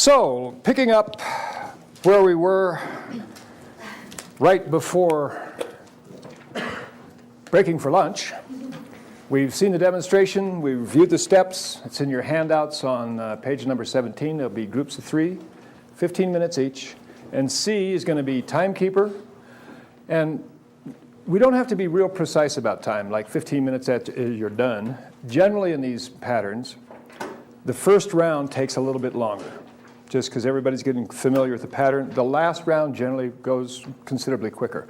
So, picking up where we were right before breaking for lunch, we've seen the demonstration, we've reviewed the steps. It's in your handouts on page number 17. There'll be groups of 3, 15 minutes each. And C is going to be timekeeper. And we don't have to be real precise about time, like 15 minutes after you're done. Generally in these patterns, the first round takes a little bit longer, just because everybody's getting familiar with the pattern. The last round generally goes considerably quicker.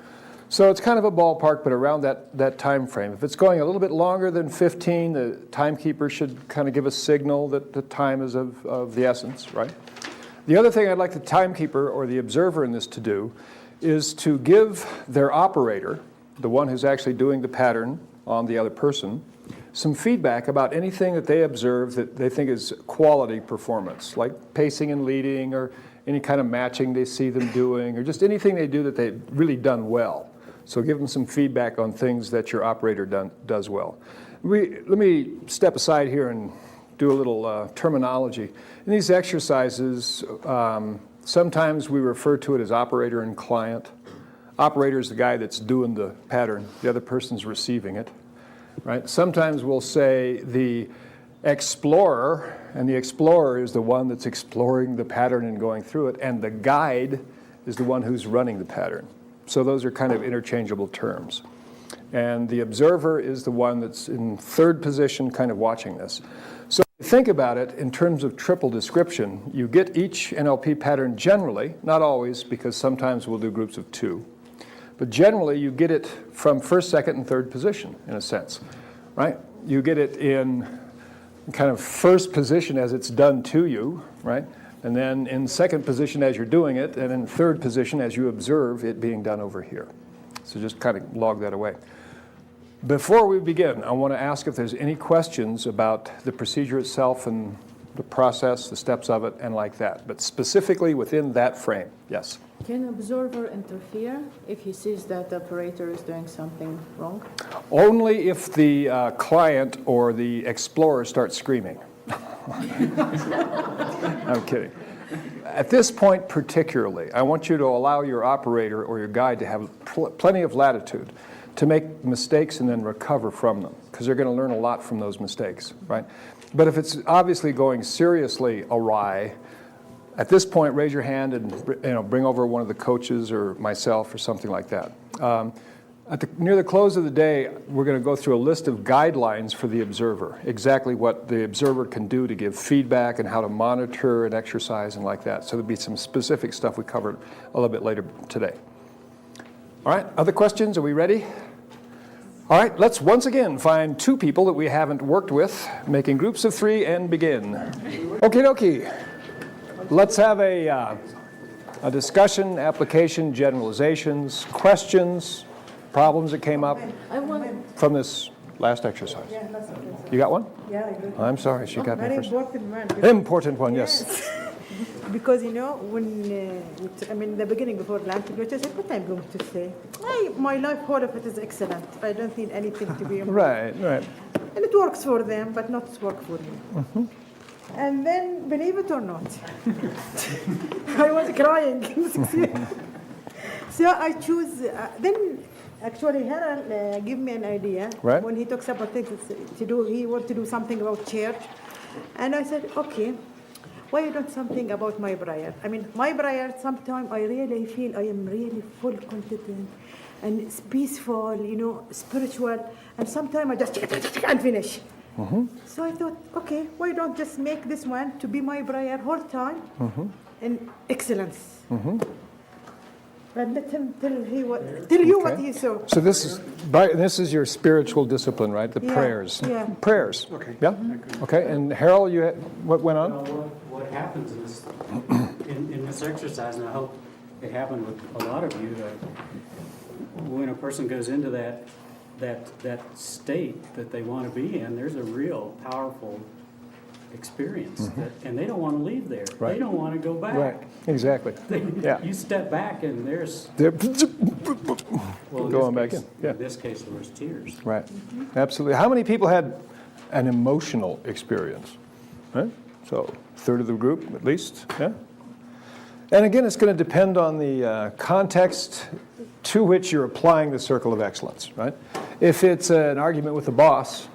So it's kind of a ballpark, but around that time frame. If it's going a little bit longer than 15, the timekeeper should kind of give a signal that the time is of the essence, right? The other thing I'd like the timekeeper or the observer in this to do is to give their operator, the one who's actually doing the pattern on the other person, some feedback about anything that they observe that they think is quality performance, like pacing and leading or any kind of matching they see them doing, or just anything they do that they've really done well. So give them some feedback on things that your operator does well. Let me step aside here and do a little terminology. In these exercises, sometimes we refer to it as operator and client. Operator is the guy that's doing the pattern. The other person's receiving it. Right? Sometimes we'll say the explorer, and the explorer is the one that's exploring the pattern and going through it, and the guide is the one who's running the pattern. So those are kind of interchangeable terms. And the observer is the one that's in third position kind of watching this. So if you think about it in terms of triple description, you get each NLP pattern generally, not always, because sometimes we'll do groups of 2. But generally, you get it from first, second, and third position, in a sense, right? You get it in kind of first position as it's done to you, right? And then in second position as you're doing it, and in third position as you observe it being done over here. So just kind of log that away. Before we begin, I want to ask if there's any questions about the procedure itself and the process, the steps of it, and like that. But specifically within that frame, yes? Can an observer interfere if he sees that the operator is doing something wrong? Only if the client or the explorer starts screaming. I'm kidding. At this point particularly, I want you to allow your operator or your guide to have plenty of latitude to make mistakes and then recover from them, because they're going to learn a lot from those mistakes, right? But if it's obviously going seriously awry, at this point, raise your hand and bring over one of the coaches or myself or something like that. Near the close of the day, we're going to go through a list of guidelines for the observer, exactly what the observer can do to give feedback and how to monitor and exercise and like that. So there'll be some specific stuff we covered a little bit later today. All right, other questions? Are we ready? All right, let's once again find 2 people that we haven't worked with, making groups of 3, and begin. Okie dokie. Let's have a discussion, application, generalizations, questions, problems that came up from this last exercise. You got one? Yeah, I do. I'm sorry, she got me Very first. important one. Important one, yes. Because, when, in the beginning before lunch, I said, what I'm going to say? My life, all of it is excellent. I don't need anything to be improved. Right. And it works for them, but not work for me. Mm-hmm. And then, believe it or not, I was crying. So I choose, then actually Harold gave me an idea. Right. When he talks about things to do, he wanted to do something about church. And I said, okay, why you don't something about my prayer? My prayer, sometimes I really feel I am really full content and it's peaceful, spiritual. And sometimes I just can't finish. Mm-hmm. So I thought, okay, why don't just make this one to be my prayer whole time in excellence. And let him tell you what he saw. So this is your spiritual discipline, right? The prayers. Yeah. Prayers. Okay. Yeah. Okay. And Harold, what went on? What happens is, in this exercise, and I hope it happened with a lot of you, that when a person goes into that state that they want to be in, there's a real powerful experience, and they don't want to leave there. Right. They don't want to go back. Right. Exactly. Yeah. You step back, and there's Going back in. Yeah. In this case, there was tears. Right. Absolutely. How many people had an emotional experience? Right? So a third of the group at least, yeah? And again, it's going to depend on the context to which you're applying the circle of excellence, right? If it's an argument with the boss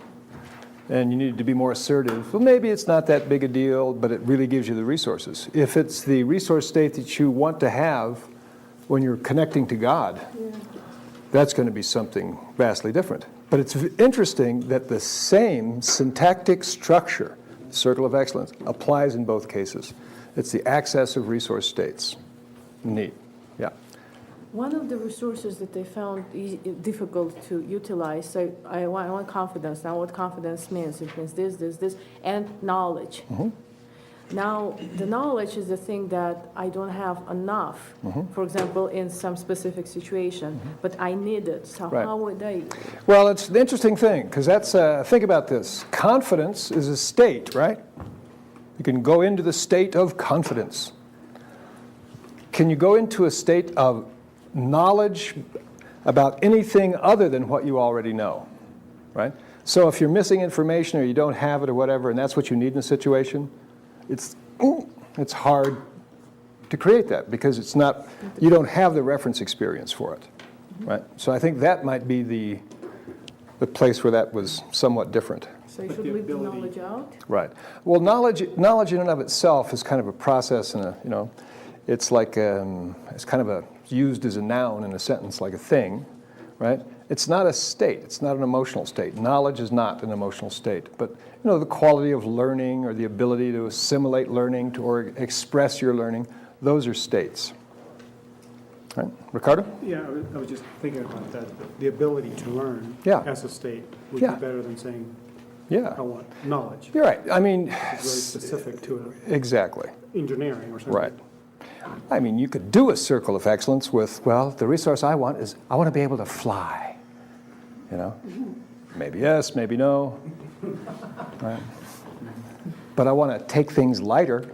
and you need to be more assertive, well, maybe it's not that big a deal, but it really gives you the resources. If it's the resource state that you want to have when you're connecting to God, that's going to be something vastly different. But it's interesting that the same syntactic structure, circle of excellence, applies in both cases. It's the access of resource states. Neat. Yeah. One of the resources that they found difficult to utilize, so I want confidence. Now what confidence means, it means this, and knowledge. Now, the knowledge is the thing that I don't have enough, for example, in some specific situation, but I need it. So Right. how would I? Well, it's the interesting thing, because that's, think about this. Confidence is a state, right? You can go into the state of confidence. Can you go into a state of knowledge about anything other than what you already know, right? So if you're missing information or you don't have it or whatever, and that's what you need in a situation, it's hard to create that because it's not, you don't have the reference experience for it, right? So I think that might be the place where that was somewhat different. So you should leave the knowledge out? Right. Well, knowledge in and of itself is kind of a process, and it's like it's kind of used as a noun in a sentence, like a thing, right? It's not a state. It's not an emotional state. Knowledge is not an emotional state, but the quality of learning or the ability to assimilate learning or express your learning, those are states. Right, Ricardo? Yeah, I was just thinking about that. The ability to learn Yeah. as a state would Yeah. be better than saying, Yeah. I want knowledge. You're right. I mean, It's very specific to exactly. engineering or something. Right. I mean, you could do a circle of excellence with, well, the resource I want is I want to be able to fly. Maybe yes, maybe no. Right. But I want to take things lighter.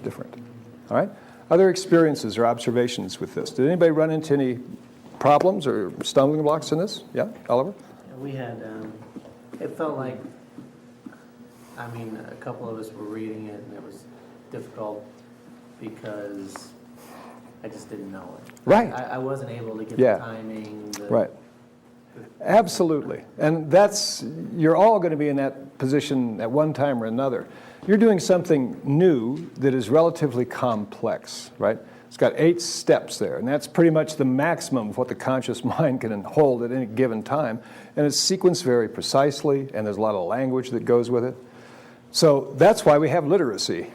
Different. All right. Other experiences or observations with this? Did anybody run into any problems or stumbling blocks in this? Yeah, Oliver? We had, it felt like, a couple of us were reading it and it was difficult because I just didn't know it. Right. I wasn't able to get Yeah. the timing. Right. Absolutely. And you're all going to be in that position at one time or another. You're doing something new that is relatively complex, right? It's got 8 steps there, and that's pretty much the maximum of what the conscious mind can hold at any given time. And it's sequenced very precisely, and there's a lot of language that goes with it. So that's why we have literacy,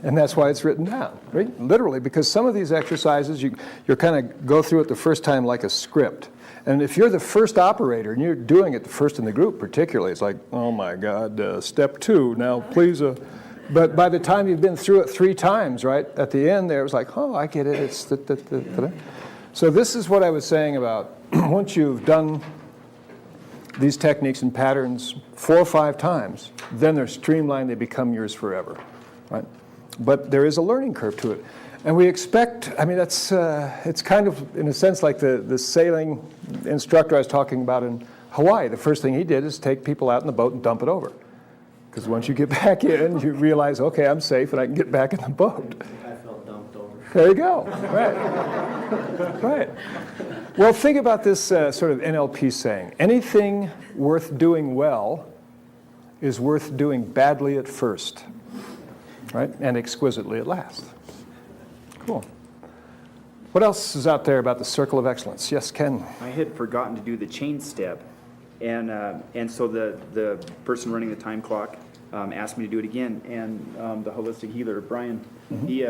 and that's why it's written down, right? Literally, because some of these exercises, you're kind of go through it the first time like a script. And if you're the first operator and you're doing it the first in the group particularly, it's like, oh my God, step 2, now please. But by the time you've been through it 3 times, right, at the end there, it was like, oh, I get it. It's So this is what I was saying about once you've done these techniques and patterns 4 or 5 times, then they're streamlined, they become yours forever, right? But there is a learning curve to it. And we expect, that's, it's kind of, in a sense, like the sailing instructor I was talking about in Hawaii. The first thing he did is take people out in the boat and dump it over. Because once you get back in, you realize, okay, I'm safe and I can get back in the boat. I felt dumped over. There you go. Right. Right. Well, think about this sort of NLP saying. Anything worth doing well is worth doing badly at first, right? And exquisitely at last. Cool. What else is out there about the circle of excellence? Yes, Ken? I had forgotten to do the chain step, and so the person running the time clock asked me to do it again, and the holistic healer, Brian, he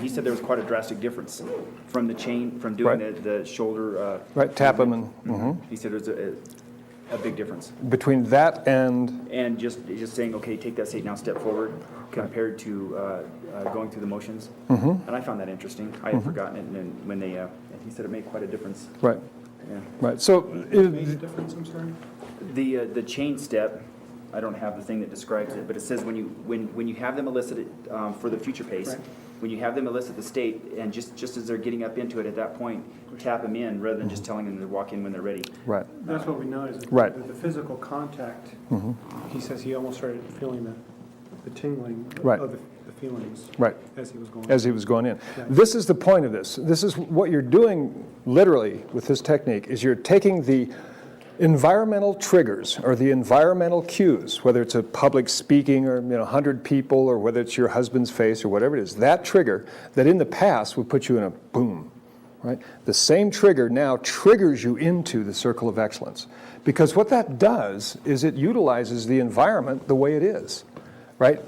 said there was quite a drastic difference from the chain, from doing Right. the shoulder. Right, tap them and He said there's a big difference. between that and just saying, okay, take that state now, step forward, compared to going through the motions. And I found that interesting. I had forgotten it, and then when they, and he said it made quite a difference. right, Yeah. right. So Made a difference, I'm sorry? The chain step, I don't have the thing that describes it, but it says when you have them elicit it for the future pace, Right. when you have them elicit the state, and just as they're getting up into it at that point, tap them in rather than just telling them to walk in when they're ready. right, That's what we noticed. Right. The physical contact, he says he almost started feeling the tingling Right. of the feelings Right. as he was going. As he was going in. Yeah. This is the point of this. This is what you're doing literally with this technique, is you're taking the environmental triggers or the environmental cues, whether it's a public speaking or 100 people, or whether it's your husband's face or whatever it is, that trigger that in the past would put you in a boom, right? The same trigger now triggers you into the circle of excellence. Because what that does is it utilizes the environment the way it is, right?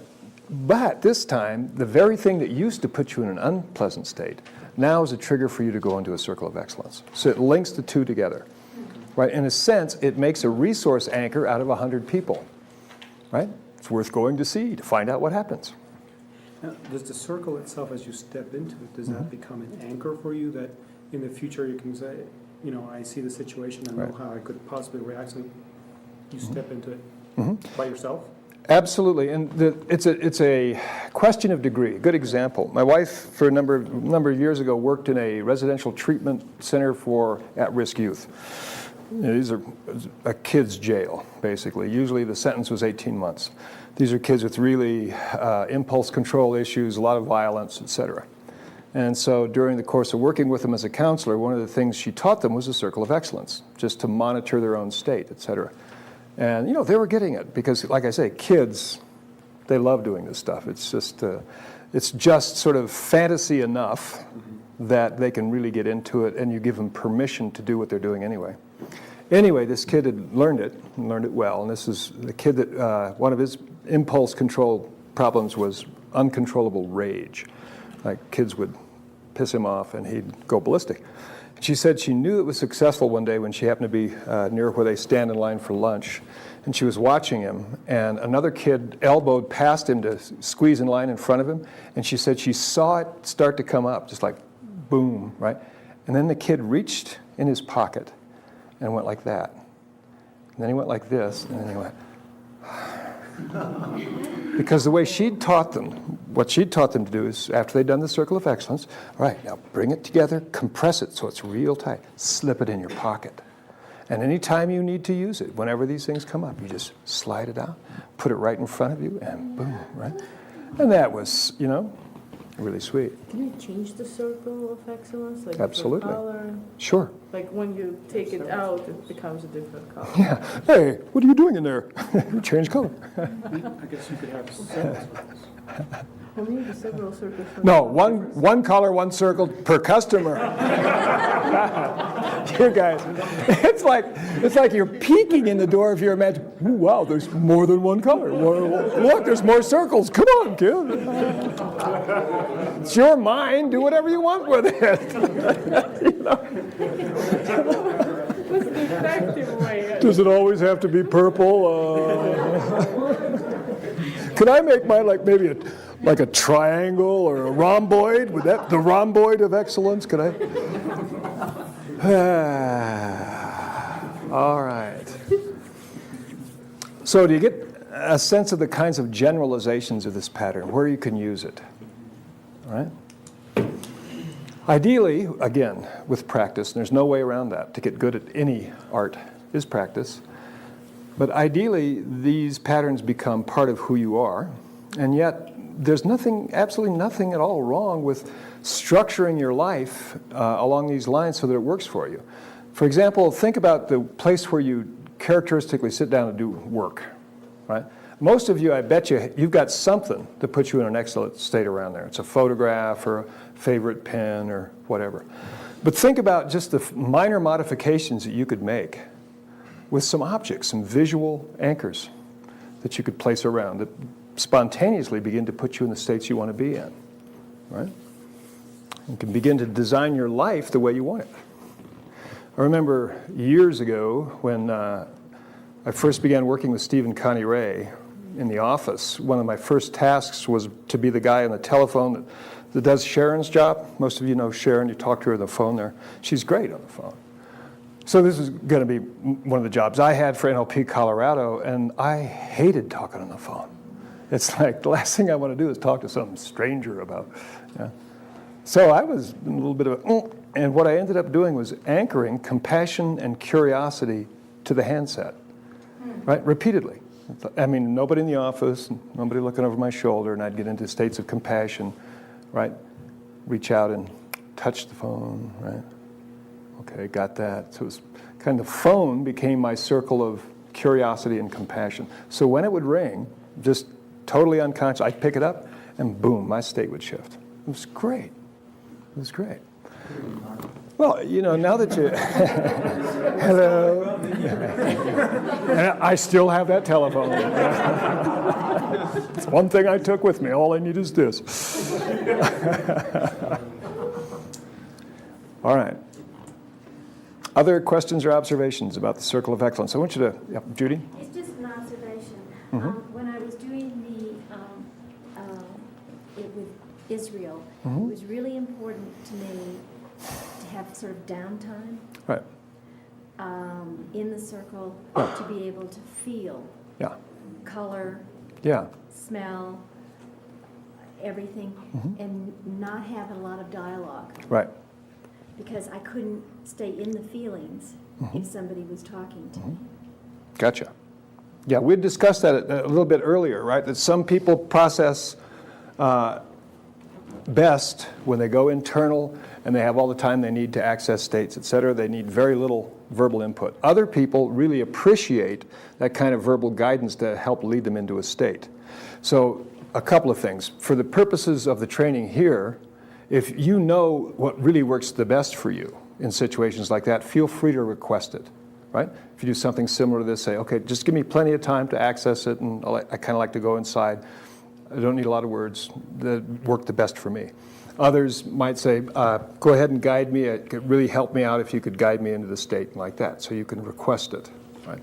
But this time, the very thing that used to put you in an unpleasant state now is a trigger for you to go into a circle of excellence. So it links the two together, right? In a sense, it makes a resource anchor out of 100 people, right? It's worth going to see to find out what happens. Now, does the circle itself, as you step into it, does Mm-hmm. that become an anchor for you that in the future you can say, I see the situation, I know Right. how I could possibly react, so you step into it Mm-hmm. by yourself? Absolutely, and it's a question of degree. A good example. My wife, for a number of years ago, worked in a residential treatment center for at-risk youth. These are a kid's jail, basically. Usually the sentence was 18 months. These are kids with really impulse control issues, a lot of violence, etc. And so during the course of working with them as a counselor, one of the things she taught them was a circle of excellence, just to monitor their own state, etc. And, they were getting it because, like I say, kids, they love doing this stuff. It's just sort of fantasy enough that they can really get into it, and you give them permission to do what they're doing anyway. Anyway, this kid had learned it, and learned it well, and this is the kid that one of his impulse control problems was uncontrollable rage. Like, kids would piss him off, and he'd go ballistic. She said she knew it was successful one day when she happened to be near where they stand in line for lunch, and she was watching him, and another kid elbowed past him to squeeze in line in front of him, and she said she saw it start to come up, just like boom, right? And then the kid reached in his pocket and went like that. And then he went like this, and then he went... Because the way she'd taught them, what she'd taught them to do is, after they'd done the circle of excellence, all right, now bring it together, compress it so it's real tight, slip it in your pocket. And anytime you need to use it, whenever these things come up, you just slide it out, put it right in front of you, and boom, right? And that was, really sweet. Can you change the circle of excellence? Like Absolutely. The color? Sure. Like when you take it out, it becomes a different color. Yeah. Hey, what are you doing in there? Change color. I guess you could have several circles. Or maybe several circles. for No, different one color, one circle per customer. You guys, it's like you're peeking in the door of your imagination. Ooh, wow, there's more than one color. Look, there's more circles. Come on, kid. It's your mind. Do whatever you want with it. What's the effective way? Does it always have to be purple? Can I make mine like maybe like a triangle or a rhomboid? Would that the rhomboid of excellence? Could I? All right. So do you get a sense of the kinds of generalizations of this pattern, where you can use it? All right? Ideally, again, with practice, and there's no way around that. To get good at any art is practice. But ideally, these patterns become part of who you are, and yet there's absolutely nothing at all wrong with structuring your life along these lines so that it works for you. For example, think about the place where you characteristically sit down and do work, right? Most of you, I bet you've got something to put you in an excellent state around there. It's a photograph or a favorite pen or whatever. But think about just the minor modifications that you could make with some objects, some visual anchors that you could place around that spontaneously begin to put you in the states you want to be in, right? You can begin to design your life the way you want it. I remember years ago when I first began working with Steve and Connie Ray in the office, one of my first tasks was to be the guy on the telephone that does Sharon's job. Most of you know Sharon, you talk to her on the phone there. She's great on the phone. So this is going to be one of the jobs I had for NLP Colorado, and I hated talking on the phone. It's like the last thing I want to do is talk to some stranger about. Yeah. So I was in a little bit of a, and what I ended up doing was anchoring compassion and curiosity to the handset, right, repeatedly. I mean, nobody in the office, nobody looking over my shoulder, and I'd get into states of compassion, right? Reach out and touch the phone, right? Okay, got that. So it was kind of, the phone became my circle of curiosity and compassion. So when it would ring, just totally unconscious, I'd pick it up, and boom, my state would shift. It was great. It was great. Well, you know, now that you... Hello. And I still have that telephone. It's one thing I took with me. All I need is this. All right. Other questions or observations about the Circle of Excellence? I want you to... Yep, Judy? It's just an observation. When I was doing it with Israel, it was really important to me to have sort of downtime Right. in the circle to be able to feel Yeah. color, Yeah. smell, everything, and not have a lot of dialogue, Right. because I couldn't stay in the feelings if somebody was talking to me. Gotcha. Yeah, we discussed that a little bit earlier, right? That some people process best when they go internal and they have all the time they need to access states, et cetera. They need very little verbal input. Other people really appreciate that kind of verbal guidance to help lead them into a state. So a couple of things. For the purposes of the training here, if you know what really works the best for you in situations like that, feel free to request it, right? If you do something similar to this, say, okay, just give me plenty of time to access it, and I kind of like to go inside. I don't need a lot of words that work the best for me. Others might say, go ahead and guide me. It could really help me out if you could guide me into the state like that. So you can request it, right?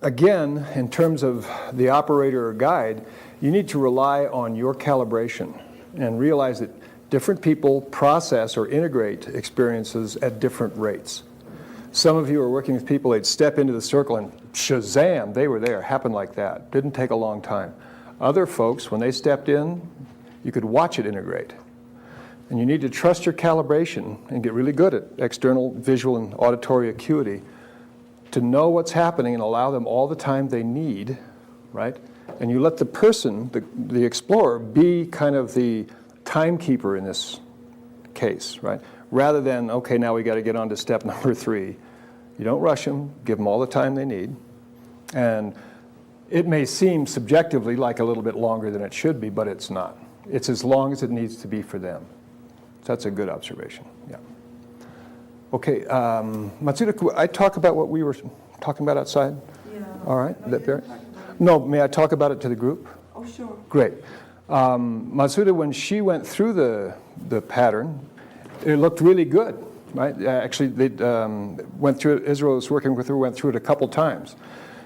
Again, in terms of the operator or guide, you need to rely on your calibration and realize that different people process or integrate experiences at different rates. Some of you are working with people, they'd step into the circle and shazam, they were there. Happened like that. Didn't take a long time. Other folks, when they stepped in, you could watch it integrate. And you need to trust your calibration and get really good at external visual and auditory acuity to know what's happening and allow them all the time they need, right? And you let the person, the explorer, be kind of the timekeeper in this case, right? Rather than, okay, now we got to get on to step number 3. You don't rush them, give them all the time they need. And it may seem subjectively like a little bit longer than it should be, but it's not. It's as long as it needs to be for them. So that's a good observation, yeah. Okay, Matsuda, could I talk about what we were talking about outside? Yeah. All right, is that fair? No, may I talk about it to the group? Oh, sure. Great. Matsuda, when she went through the pattern, it looked really good, right? Actually, they went through it, Israel was working with her, went through it a couple times.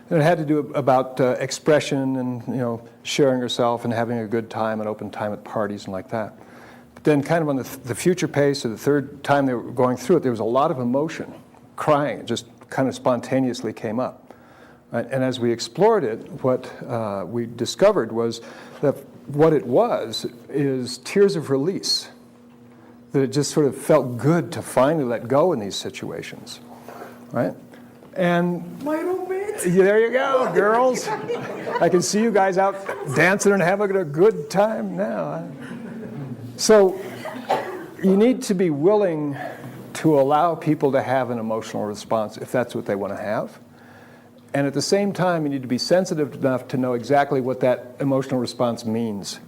And it had to do about expression and, you know, sharing herself and having a good time and open time at parties and like that. But then kind of on the future pace, or the third time they were going through it, there was a lot of emotion, crying. It just kind of spontaneously came up. Right? And as we explored it, what we discovered was that what it was is tears of release. That it just sort of felt good to finally let go in these situations, right? And My roommate. there you go, girls. I can see you guys out dancing and having a good time now. So you need to be willing to allow people to have an emotional response if that's what they want to have. And at the same time, you need to be sensitive enough to know exactly what that emotional response means.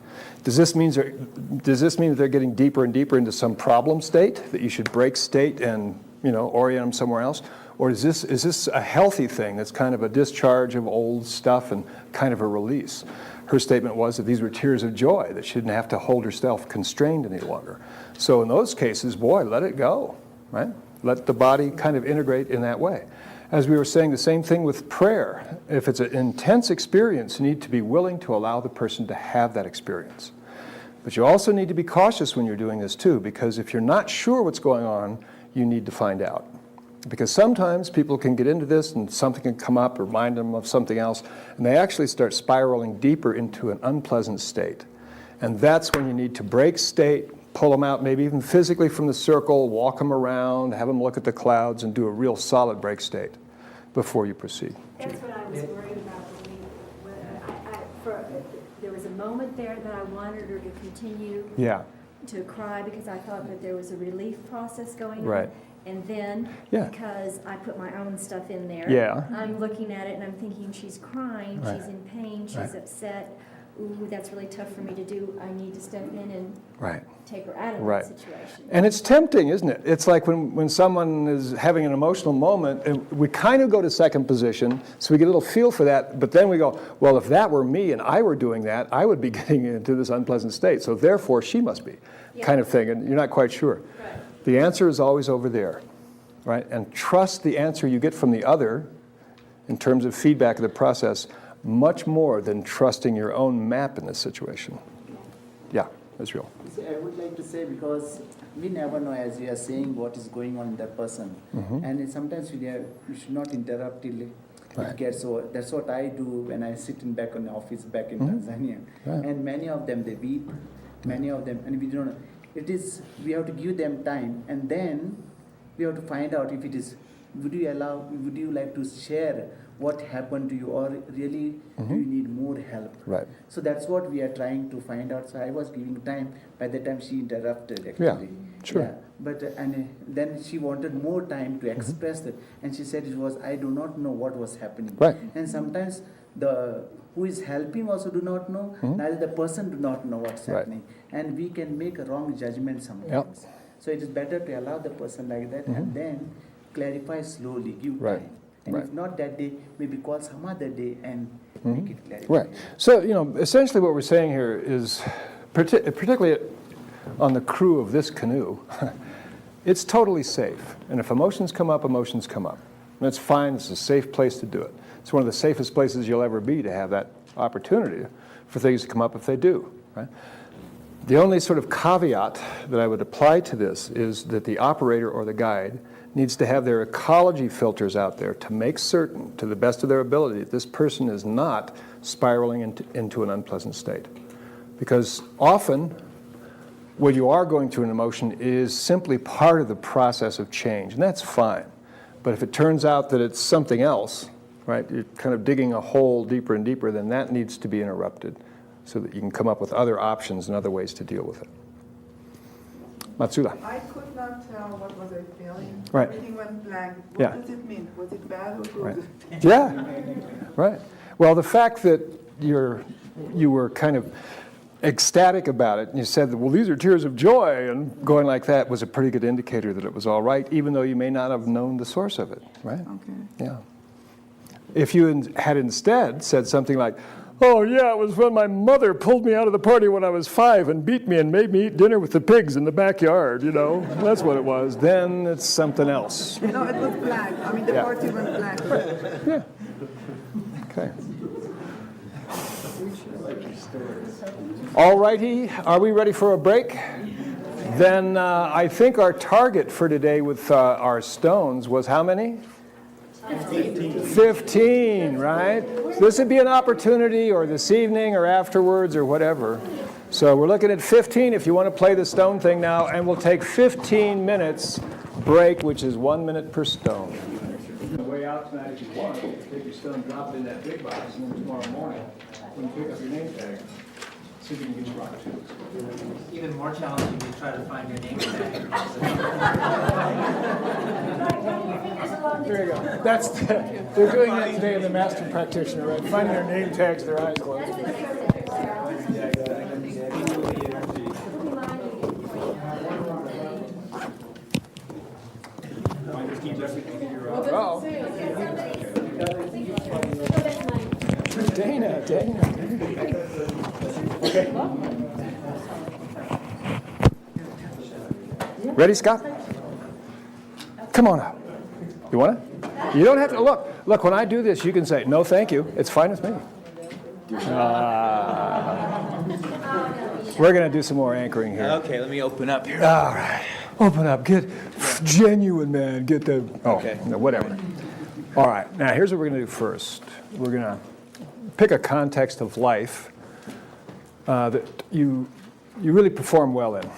Does this mean that they're getting deeper and deeper into some problem state, that you should break state and, you know, orient them somewhere else? Or is this a healthy thing that's kind of a discharge of old stuff and kind of a release? Her statement was that these were tears of joy, that she didn't have to hold herself constrained any longer. So in those cases, boy, let it go, right? Let the body kind of integrate in that way. As we were saying, the same thing with prayer. If it's an intense experience, you need to be willing to allow the person to have that experience. But you also need to be cautious when you're doing this too, because if you're not sure what's going on, you need to find out. Because sometimes people can get into this and something can come up, remind them of something else, and they actually start spiraling deeper into an unpleasant state. And that's when you need to break state, pull them out, maybe even physically from the circle, walk them around, have them look at the clouds, and do a real solid break state before you proceed. That's what I was worried about there was a moment there that I wanted her to continue Yeah, to cry because I thought that there was a relief process going on. Right. And then, Yeah. because I put my own stuff in there. Yeah. I'm looking at it and I'm thinking, she's crying, Right. she's in pain, she's Right. upset. Ooh, that's really tough for me to do. I need to step in and right. take her out of Right. that situation. And it's tempting, isn't it? It's like when someone is having an emotional moment, and we kind of go to second position, so we get a little feel for that, but then we go, well, if that were me and I were doing that, I would be getting into this unpleasant state, so therefore she must be, kind of thing, and you're not quite sure. Right. The answer is always over there, right? And trust the answer you get from the other in terms of feedback of the process much more than trusting your own map in this situation. Yeah, Israel. See, I would like to say, because we never know, as you are saying, what is going on in that person. And sometimes we should not interrupt till Right. it gets over. That's what I do when I sit back in the office back in Tanzania. Right. And many of them, they weep, many of them, and we don't know. We have to give them time, and then we have to find out if it is, would you like to share what happened to you, or really do you need more help? Right. So that's what we are trying to find out. So I was giving time. By the time she interrupted, actually. sure. Yeah. But then she wanted more time to express that, and she said it was, I do not know what was happening. Right. And sometimes who is helping also do not know. Neither the person do not know what's Right. happening, and we can make a wrong judgment sometimes. So it is better to allow the person like that, and then clarify slowly, give Right. time. And Right. if not that day, maybe call some other day and make it clarified. Right. So, essentially what we're saying here is, particularly on the crew of this canoe, it's totally safe. And if emotions come up, emotions come up. And it's fine. It's a safe place to do it. It's one of the safest places you'll ever be to have that opportunity for things to come up if they do. Right? The only sort of caveat that I would apply to this is that the operator or the guide needs to have their ecology filters out there to make certain, to the best of their ability, that this person is not spiraling into an unpleasant state. Because often, when you are going through an emotion, it is simply part of the process of change, and that's fine. But if it turns out that it's something else, right, you're kind of digging a hole deeper and deeper, then that needs to be interrupted so that you can come up with other options and other ways to deal with it. Matsuda. I could not tell what was I feeling. Right. Everything went blank. What Yeah. does it mean? Was it bad or good? Right. Yeah, right. Well, the fact that you were kind of ecstatic about it, and you said, well, these are tears of joy, and going like that was a pretty good indicator that it was all right, even though you may not have known the source of it, right? Okay. Yeah. If you had instead said something like, oh, yeah, it was when my mother pulled me out of the party when I was 5 and beat me and made me eat dinner with the pigs in the backyard, that's what it was. Then it's something else. No, it was blank. I mean, the Yeah. party went blank. Yeah. Okay. All righty, are we ready for a break? Then I think our target for today with our stones was how many? 15, right? So this would be an opportunity, or this evening, or afterwards, or whatever. So we're looking at 15 if you want to play the stone thing now, and we'll take 15 minutes break, which is 1 minute per stone. On the way out tonight, if you want, take your stone, drop it in that big box, and then tomorrow morning, when you pick up your name tag, see if you can get your rock too. Even more challenging to try to find your name tag. There you go. They're doing that today in the master practitioner, right? Finding their name tags, their eyes closed. Oh. Dana. Okay. Ready, Scott? Come on up. You want it? You don't have to. Look, when I do this, you can say, no, thank you. It's fine with me. We're going to do some more anchoring here. Okay, let me open up here. All right. Open up. Get genuine, man. Get the... Okay. No, whatever. All right. Now, here's what we're going to do first. We're going to pick a context of life that you really perform well in,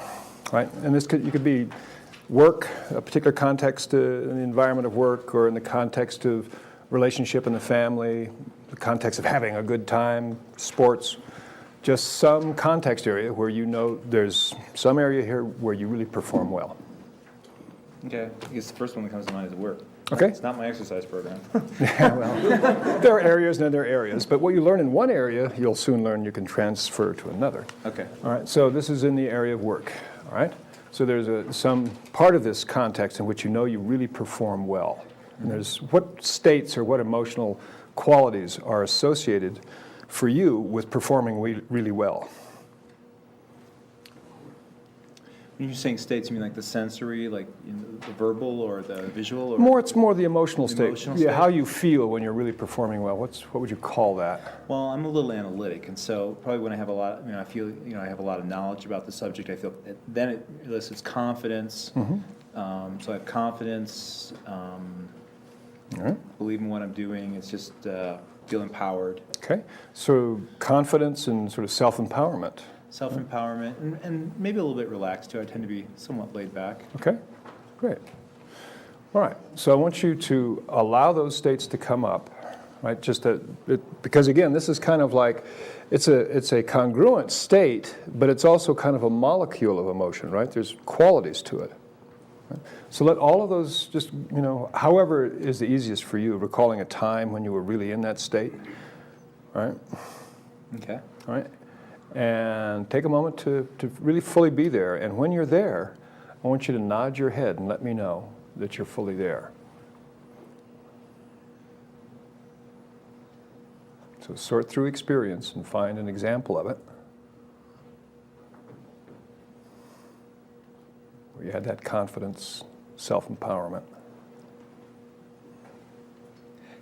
right? And you could be work, a particular context in the environment of work, or in the context of relationship in the family, the context of having a good time, sports, just some context area where you know there's some area here where you really perform well. Okay, I guess the first one that comes to mind is work. Okay. It's not my exercise program. Yeah, well, there are areas and there are areas, but what you learn in one area, you'll soon learn you can transfer to another. Okay. All right, so this is in the area of work, all right? So there's some part of this context in which you know you really perform well. And there's what states or what emotional qualities are associated for you with performing really well. When you're saying states, you mean like the sensory, like the verbal or the visual? Or? It's more the emotional state. Emotional Yeah, state? how you feel when you're really performing well. What would you call that? Well, I'm a little analytic, and so probably when I have a lot, I feel, I have a lot of knowledge about the subject, I feel, then it elicits confidence. So I have confidence, All right. believe in what I'm doing, it's just feel empowered. Okay, so confidence and sort of self-empowerment. Self-empowerment, and maybe a little bit relaxed too. I tend to be somewhat laid back. Okay, great. All right, so I want you to allow those states to come up, right? Because again, this is kind of like, it's a congruent state, but it's also kind of a molecule of emotion, right? There's qualities to it. Right? So let all of those just, however is the easiest for you, recalling a time when you were really in that state, right? Okay. All right. And take a moment to really fully be there. And when you're there, I want you to nod your head and let me know that you're fully there. So sort through experience and find an example of it where you had that confidence, self-empowerment.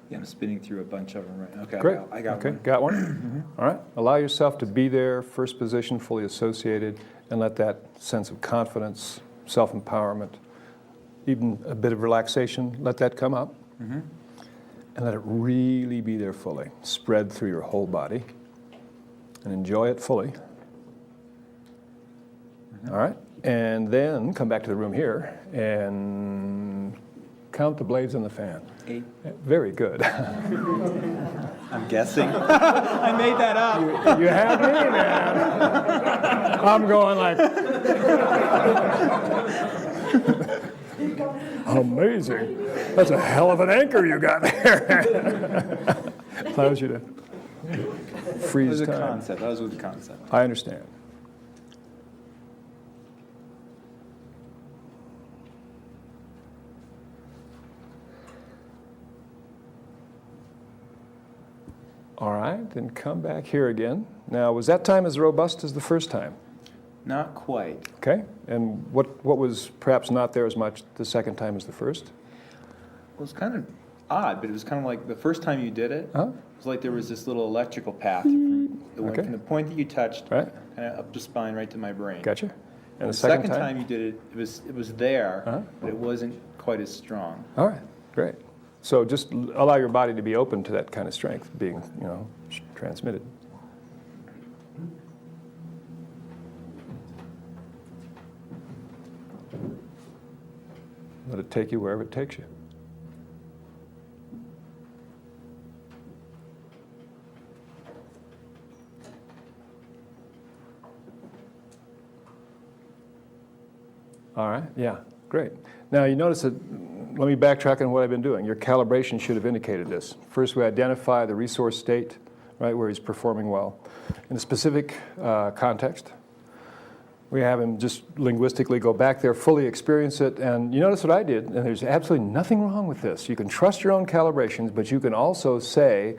Yeah, I'm spinning through a bunch of them right now. Okay, Great. I got okay. one. Got one? All right. Allow yourself to be there, first position, fully associated, and let that sense of confidence, self-empowerment, even a bit of relaxation, let that come up. And let it really be there fully. Spread through your whole body and enjoy it fully. All right. And then come back to the room here and count the blades on the fan. 8. Very good. I'm guessing. I made that up. You have me, man. I'm going like, amazing. That's a hell of an anchor you got there. Allows you to That freeze was a time. concept. That was with the concept. I understand. All right, then come back here again. Now, was that time as robust as the first time? Not quite. Okay, and what was perhaps not there as much the second time as the first? It was kind of odd, but it was kind of like the first time you did it, Uh-huh. it was like there was this little electrical path that went Okay. from the point that you touched, Right. kind of up the spine right to my brain. Gotcha. And The second time you did it, it was there, Uh-huh. but it wasn't quite as strong. All right, great. So just allow your body to be open to that kind of strength being, transmitted. Let it take you wherever it takes you. All right, yeah, great. Now you notice that, let me backtrack on what I've been doing. Your calibration should have indicated this. First, we identify the resource state, right, where he's performing well. In a specific context, we have him just linguistically go back there, fully experience it, and you notice what I did, and there's absolutely nothing wrong with this. You can trust your own calibrations, but you can also say,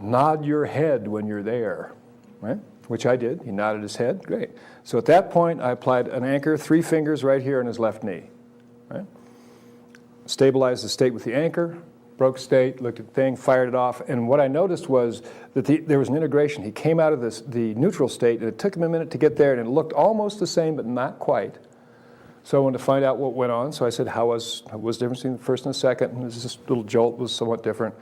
nod your head when you're there, right? Which I did. He nodded his head. Great. So at that point, I applied an anchor, 3 fingers right here on his left knee, right? Stabilized the state with the anchor, broke state, looked at the thing, fired it off, and what I noticed was that there was an integration. He came out of the neutral state, and it took him a minute to get there, and it looked almost the same, but not quite. So I wanted to find out what went on, so I said, what was the difference between the first and the second? And this little jolt was somewhat different.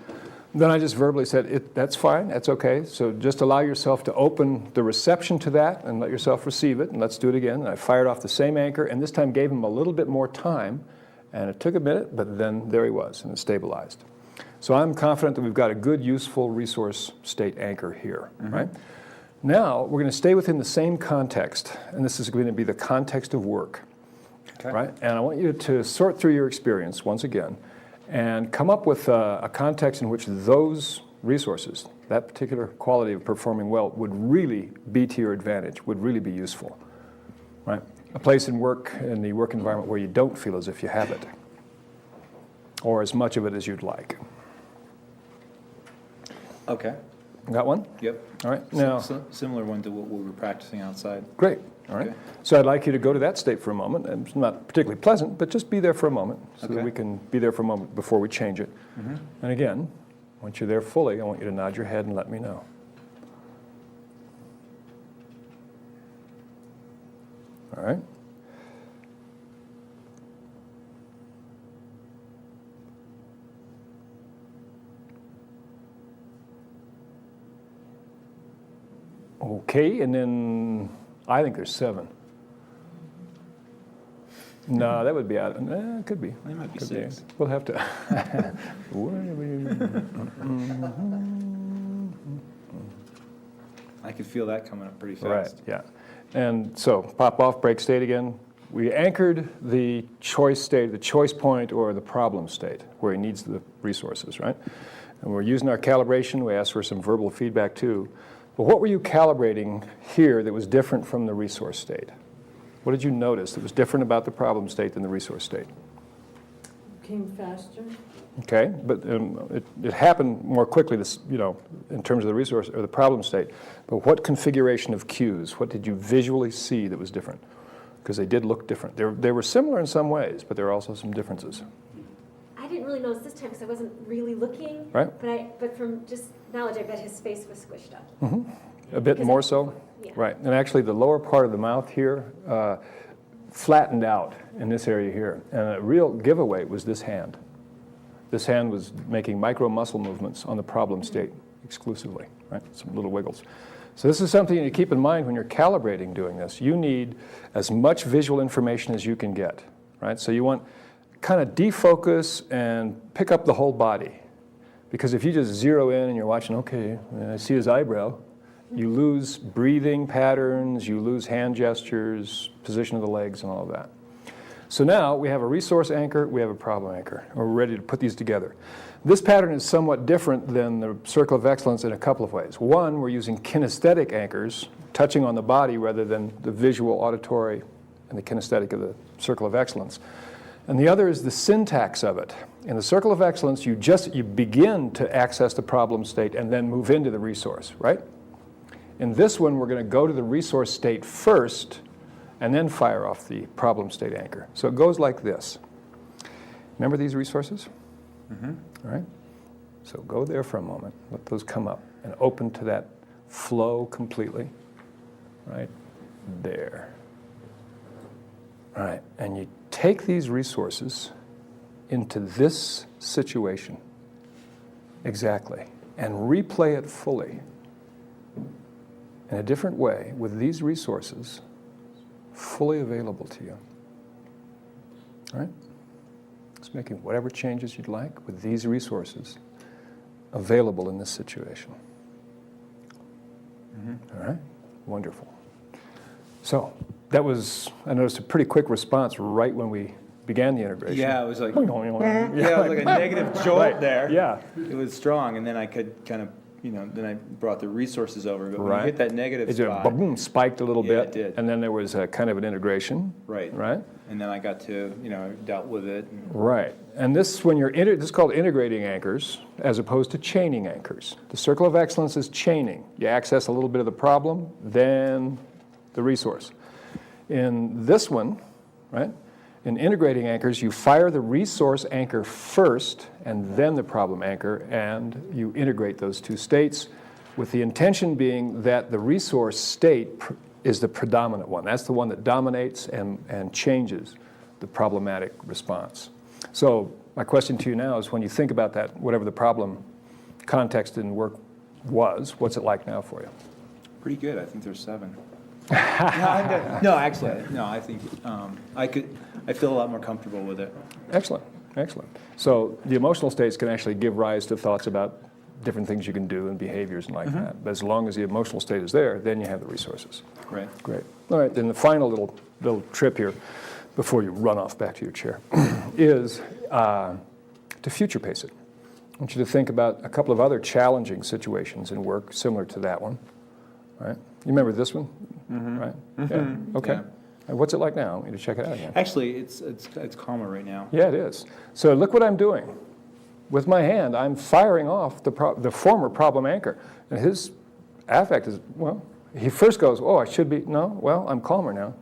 Then I just verbally said, that's fine, that's okay. So just allow yourself to open the reception to that and let yourself receive it, and let's do it again. And I fired off the same anchor, and this time gave him a little bit more time, and it took a minute, but then there he was, and it stabilized. So I'm confident that we've got a good, useful resource state anchor here, right? Now, we're going to stay within the same context, and this is going to be the context of work, right? And I want you to sort through your experience once again and come up with a context in which those resources, that particular quality of performing well, would really be to your advantage, would really be useful, right? A place in work, in the work environment where you don't feel as if you have it, or as much of it as you'd like. Okay. Got one? Yep. All right. Now, Similar one to what we were practicing outside. great. All right. Okay. So I'd like you to go to that state for a moment. And it's not particularly pleasant, but just be there for a moment so that Okay. we can be there for a moment before we change it. And again, once you're there fully, I want you to nod your head and let me know. All right. Okay, and then I think there's 7. No, that would be out. It could be. There might be Could 6. We'll have to. I could feel that coming up pretty Right, fast. yeah. And so pop off, break state again. We anchored the choice state, the choice point, or the problem state, where he needs the resources, right? And we're using our calibration. We asked for some verbal feedback too. But what were you calibrating here that was different from the resource state? What did you notice that was different about the problem state than the resource state? Came faster. Okay, but it happened more quickly, this, in terms of the resource or the problem state. But what configuration of cues? What did you visually see that was different? Because they did look different. They were similar in some ways, but there are also some differences. I didn't really notice this time because I wasn't really looking. Right. But from just knowledge, I bet his face was squished up. A bit Because more I- so? Yeah. Right, and actually the lower part of the mouth here flattened out in this area here. And a real giveaway was this hand. This hand was making micro muscle movements on the problem state exclusively, right? Some little wiggles. So this is something to keep in mind when you're calibrating doing this. You need as much visual information as you can get, right? So you want kind of defocus and pick up the whole body. Because if you just zero in and you're watching, okay, I see his eyebrow, you lose breathing patterns, you lose hand gestures, position of the legs, and all of that. So now we have a resource anchor, we have a problem anchor. We're ready to put these together. This pattern is somewhat different than the circle of excellence in a couple of ways. One, we're using kinesthetic anchors, touching on the body rather than the visual, auditory, and the kinesthetic of the circle of excellence. And the other is the syntax of it. In the circle of excellence, you begin to access the problem state and then move into the resource, right? In this one, we're going to go to the resource state first and then fire off the problem state anchor. So it goes like this. Remember these resources? All right? So go there for a moment. Let those come up and open to that flow completely. Right there. All right, and you take these resources into this situation exactly and replay it fully in a different way with these resources fully available to you. All right? Just making whatever changes you'd like with these resources available in this situation. All right? Wonderful. So that was, I noticed, a pretty quick response right when we began the integration. Yeah, it was like, Yeah, it was like a negative jolt Right, there. yeah. It was strong, and then I could kind of, then I brought the resources over. But when Right. you hit that negative It just spot, boom, spiked a little Yeah, bit. it did. And then there was a kind of an integration. right, Right? and then I got to, dealt with it. And Right. And this, when you're this is called integrating anchors as opposed to chaining anchors. The circle of excellence is chaining. You access a little bit of the problem, then the resource. In this one, right, in integrating anchors, you fire the resource anchor first and then the problem anchor, and you integrate those two states with the intention being that the resource state is the predominant one. That's the one that dominates and changes the problematic response. So my question to you now is, when you think about that, whatever the problem context in work was, what's it like now for you? pretty good. I think there's 7. No, actually, I think I feel a lot more comfortable with it. Excellent. Excellent. So the emotional states can actually give rise to thoughts about different things you can do and behaviors and like that. But as long as the emotional state is there, then you have the resources. Right. Great. All right, then the final little trip here, before you run off back to your chair, is to future pace it. I want you to think about a couple of other challenging situations in work similar to that one. All right? You remember this one? Right? Yeah. Okay. Yeah. And what's it like now? I want you to check it out again. Actually, it's calmer right now. Yeah, it is. So look what I'm doing. With my hand, I'm firing off the former problem anchor. And his affect is, well, he first goes, oh, I should be, no, well, I'm calmer now.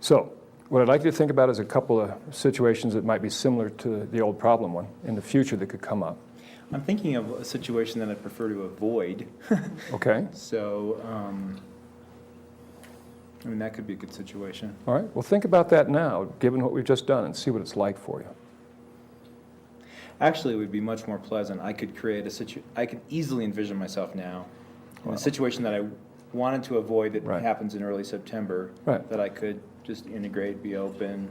So what I'd like you to think about is a couple of situations that might be similar to the old problem one in the future that could come up. I'm thinking of a situation that I'd prefer to avoid. Okay? So, I mean, that could be a good situation. All right, well, think about that now, given what we've just done, and see what it's like for you. Actually, it would be much more pleasant. I could create I could easily envision myself now in a situation that I wanted to avoid that happens in early September, that I could just integrate, be open,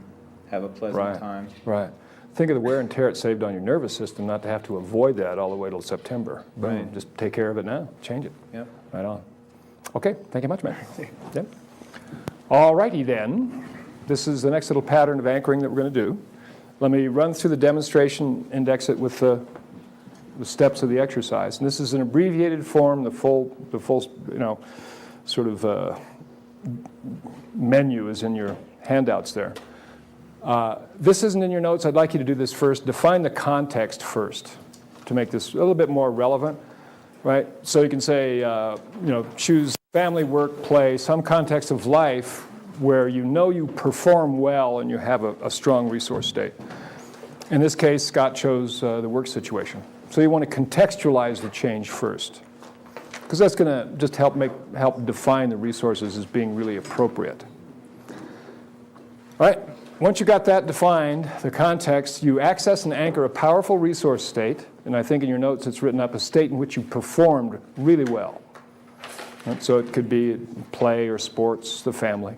have a pleasant time. Right. Think of the wear and tear it saved on your nervous system not to have to avoid that all the way till September. Boom, Right. just take care of it now, change it. Yep. Right on. Okay, thank you much, man. Yep. All righty then. This is the next little pattern of anchoring that we're going to do. Let me run through the demonstration, index it with the steps of the exercise. And this is an abbreviated form, the full, sort of menu is in your handouts there. This isn't in your notes. I'd like you to do this first. Define the context first to make this a little bit more relevant, right? So you can say, choose family, work, play, some context of life where you know you perform well and you have a strong resource state. In this case, Scott chose the work situation. So you want to contextualize the change first, because that's going to just help define the resources as being really appropriate. All right, once you got that defined, the context, you access and anchor a powerful resource state, and I think in your notes it's written up a state in which you performed really well. Right? So it could be play or sports, the family.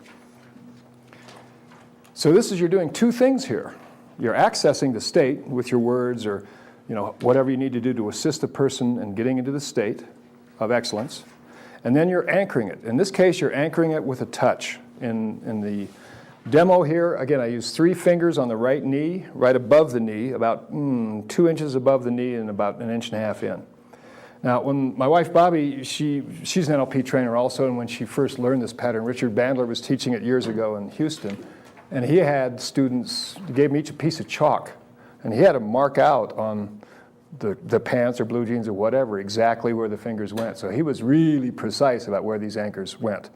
So you're doing two things here. You're accessing the state with your words or whatever you need to do to assist the person in getting into the state of excellence. And then you're anchoring it. In this case, you're anchoring it with a touch. In the demo here, again, I use 3 fingers on the right knee, right above the knee, about 2 inches above the knee and about 1.5 inches in. Now, when my wife Bobby, she's an NLP trainer also, and when she first learned this pattern, Richard Bandler was teaching it years ago in Houston. And he had students, gave them each a piece of chalk, and he had to mark out on the pants or blue jeans or whatever exactly where the fingers went. So he was really precise about where these anchors went.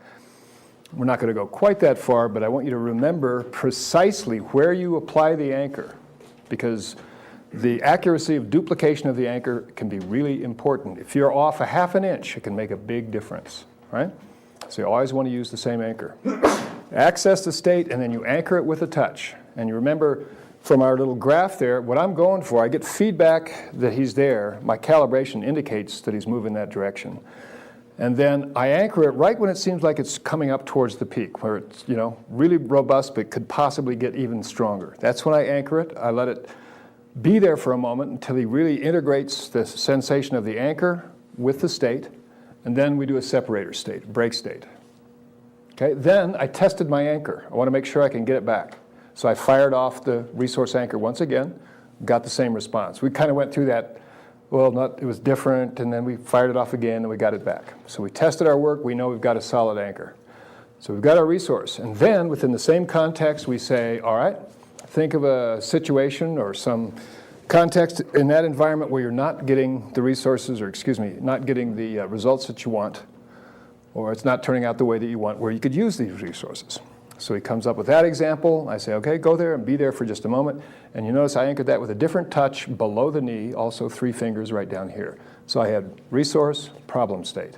We're not going to go quite that far, but I want you to remember precisely where you apply the anchor, because the accuracy of duplication of the anchor can be really important. If you're off 1/2 inch, it can make a big difference, right? So you always want to use the same anchor. Access the state, and then you anchor it with a touch. And you remember from our little graph there, what I'm going for, I get feedback that he's there. My calibration indicates that he's moving that direction. And then I anchor it right when it seems like it's coming up towards the peak, where it's really robust but could possibly get even stronger. That's when I anchor it. I let it be there for a moment until he really integrates the sensation of the anchor with the state, and then we do a separator state, break state. Okay, then I tested my anchor. I want to make sure I can get it back. So I fired off the resource anchor once again, got the same response. We kind of went through that, it was different, and then we fired it off again, and we got it back. So we tested our work. We know we've got a solid anchor. So we've got our resource. And then within the same context, we say, all right, think of a situation or some context in that environment where you're not getting the resources, or not getting the results that you want, or it's not turning out the way that you want, where you could use these resources. So he comes up with that example. I say, okay, go there and be there for just a moment. And you notice I anchored that with a different touch below the knee, also 3 fingers right down here. So I had resource, problem state.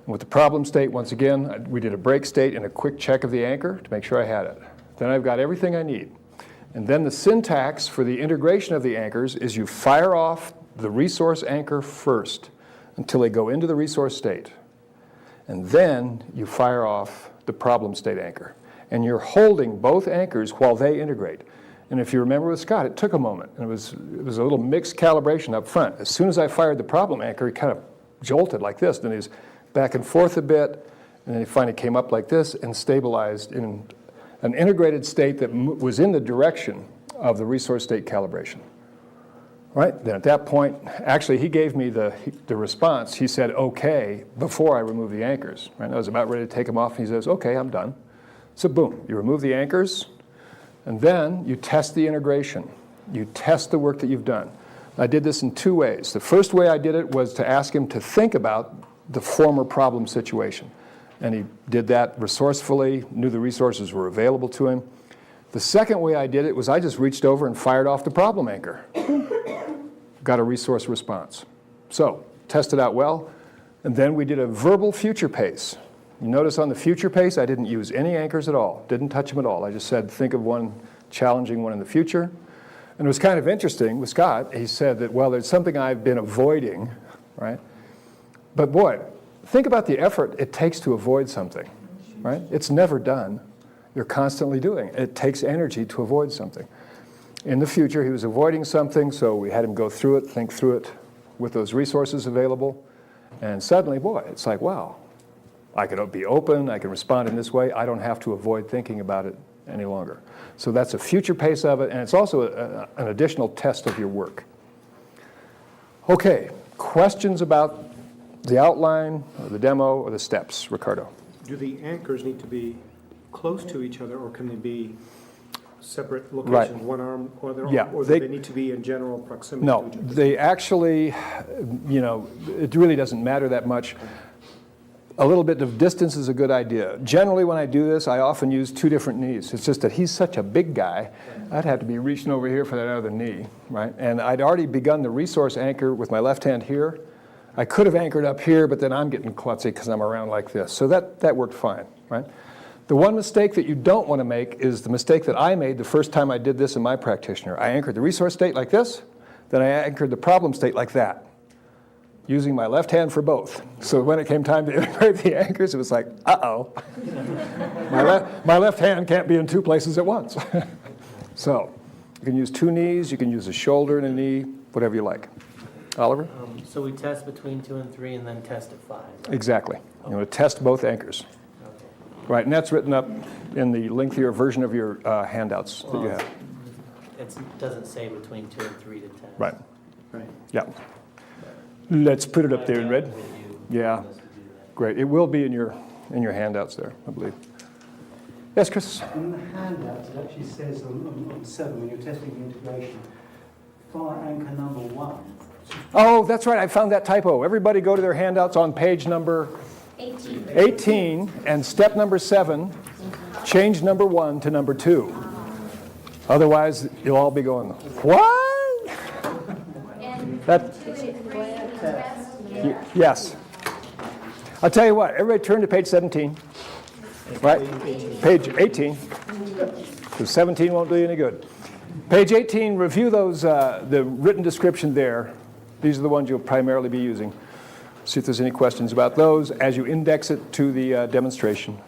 And with the problem state, once again, we did a break state and a quick check of the anchor to make sure I had it. Then I've got everything I need. And then the syntax for the integration of the anchors is you fire off the resource anchor first until they go into the resource state. And then you fire off the problem state anchor. And you're holding both anchors while they integrate. And if you remember with Scott, it took a moment. And it was a little mixed calibration up front. As soon as I fired the problem anchor, he kind of jolted like this. Then he was back and forth a bit. And then he finally came up like this and stabilized in an integrated state that was in the direction of the resource state calibration. Right? Then at that point, actually, he gave me the response. He said, okay, before I remove the anchors. Right? I was about ready to take them off, and he says, okay, I'm done. So boom, you remove the anchors, and then you test the integration. You test the work that you've done. I did this in 2 ways. The first way I did it was to ask him to think about the former problem situation. And he did that resourcefully, knew the resources were available to him. The second way I did it was I just reached over and fired off the problem anchor. Got a resource response. So, tested out well, and then we did a verbal future pace. You notice on the future pace, I didn't use any anchors at all, didn't touch them at all. I just said, think of one challenging one in the future. And it was kind of interesting with Scott. He said that, well, there's something I've been avoiding, right? But boy, think about the effort it takes to avoid something, right? It's never done. You're constantly doing it. It takes energy to avoid something. In the future, he was avoiding something, so we had him go through it, think through it with those resources available. And suddenly, boy, it's like, wow, I can be open, I can respond in this way. I don't have to avoid thinking about it any longer. So that's a future pace of it, and it's also an additional test of your work. Okay, questions about the outline, or the demo, or the steps? Ricardo. Do the anchors need to be close to each other, or can they be separate locations, Right. one arm or the Yeah, or do they need to be in general proximity No, to each other? they actually, it really doesn't matter that much. A little bit of distance is a good idea. Generally, when I do this, I often use 2 different knees. It's just that he's such a big guy, I'd have to be reaching over here for that other knee, right? And I'd already begun the resource anchor with my left hand here. I could have anchored up here, but then I'm getting klutzy because I'm around like this. So that worked fine, right? The one mistake that you don't want to make is the mistake that I made the first time I did this in my practitioner. I anchored the resource state like this, then I anchored the problem state like that, using my left hand for both. So when it came time to integrate the anchors, it was like, uh-oh. my left hand can't be in 2 places at once. So you can use 2 knees, you can use a shoulder and a knee, whatever you like. Oliver? So we test between 2 and 3 and then test at 5. Right? Exactly. You want to test both anchors. Right, and that's written up in the lengthier version of your handouts that you have. It doesn't say between 2 and 3 to test. Right. Right. Yeah. Let's put it up there in red. Yeah. Great. It will be in your handouts there, I believe. Yes, Chris? In the handout, it actually says on 7, when you're testing the integration, fire anchor number 1. Oh, that's right. I found that typo. Everybody go to their handouts on page number 18, and step number 7, change number 1 to number 2. Otherwise, you'll all be going, what? That, yes. I'll tell you what, everybody turn to page 17, right? Page 18, because 17 won't do you any good. Page 18, review those, the written description there. These are the ones you'll primarily be using. See if there's any questions about those as you index it to the demonstration.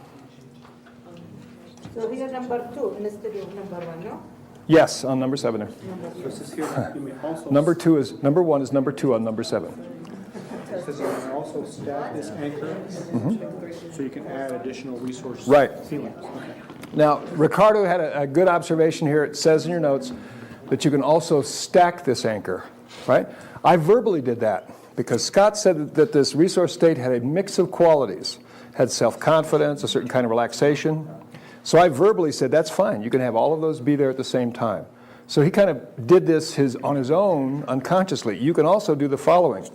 So here number 2 instead of number 1, no? Yes, on number 7 there. So it says here, you may also Number 1 is number 2 on number 7. it says you can also stack this anchor, so you can add additional resources. Right. Feelings. Okay. Now, Ricardo had a good observation here. It says in your notes that you can also stack this anchor, right? I verbally did that because Scott said that this resource state had a mix of qualities, had self-confidence, a certain kind of relaxation. So I verbally said, that's fine. You can have all of those be there at the same time. So he kind of did this on his own unconsciously. You can also do the following.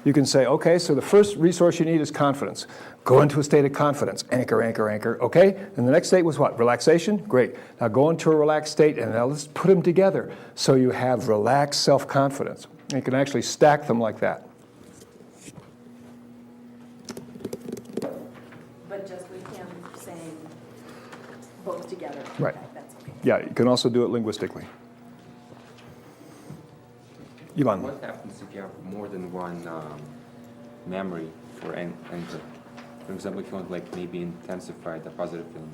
You can say, okay, so the first resource you need is confidence. Go into a state of confidence. Anchor, anchor, anchor. Okay? And the next state was what? Relaxation? Great. Now go into a relaxed state, and now let's put them together so you have relaxed self-confidence. And you can actually stack them like that. But just with him saying both together. Right. That's okay. Yeah, you can also do it linguistically. Ivan. What happens if you have more than one memory for anchor? For example, if you want like maybe intensify the positive feeling.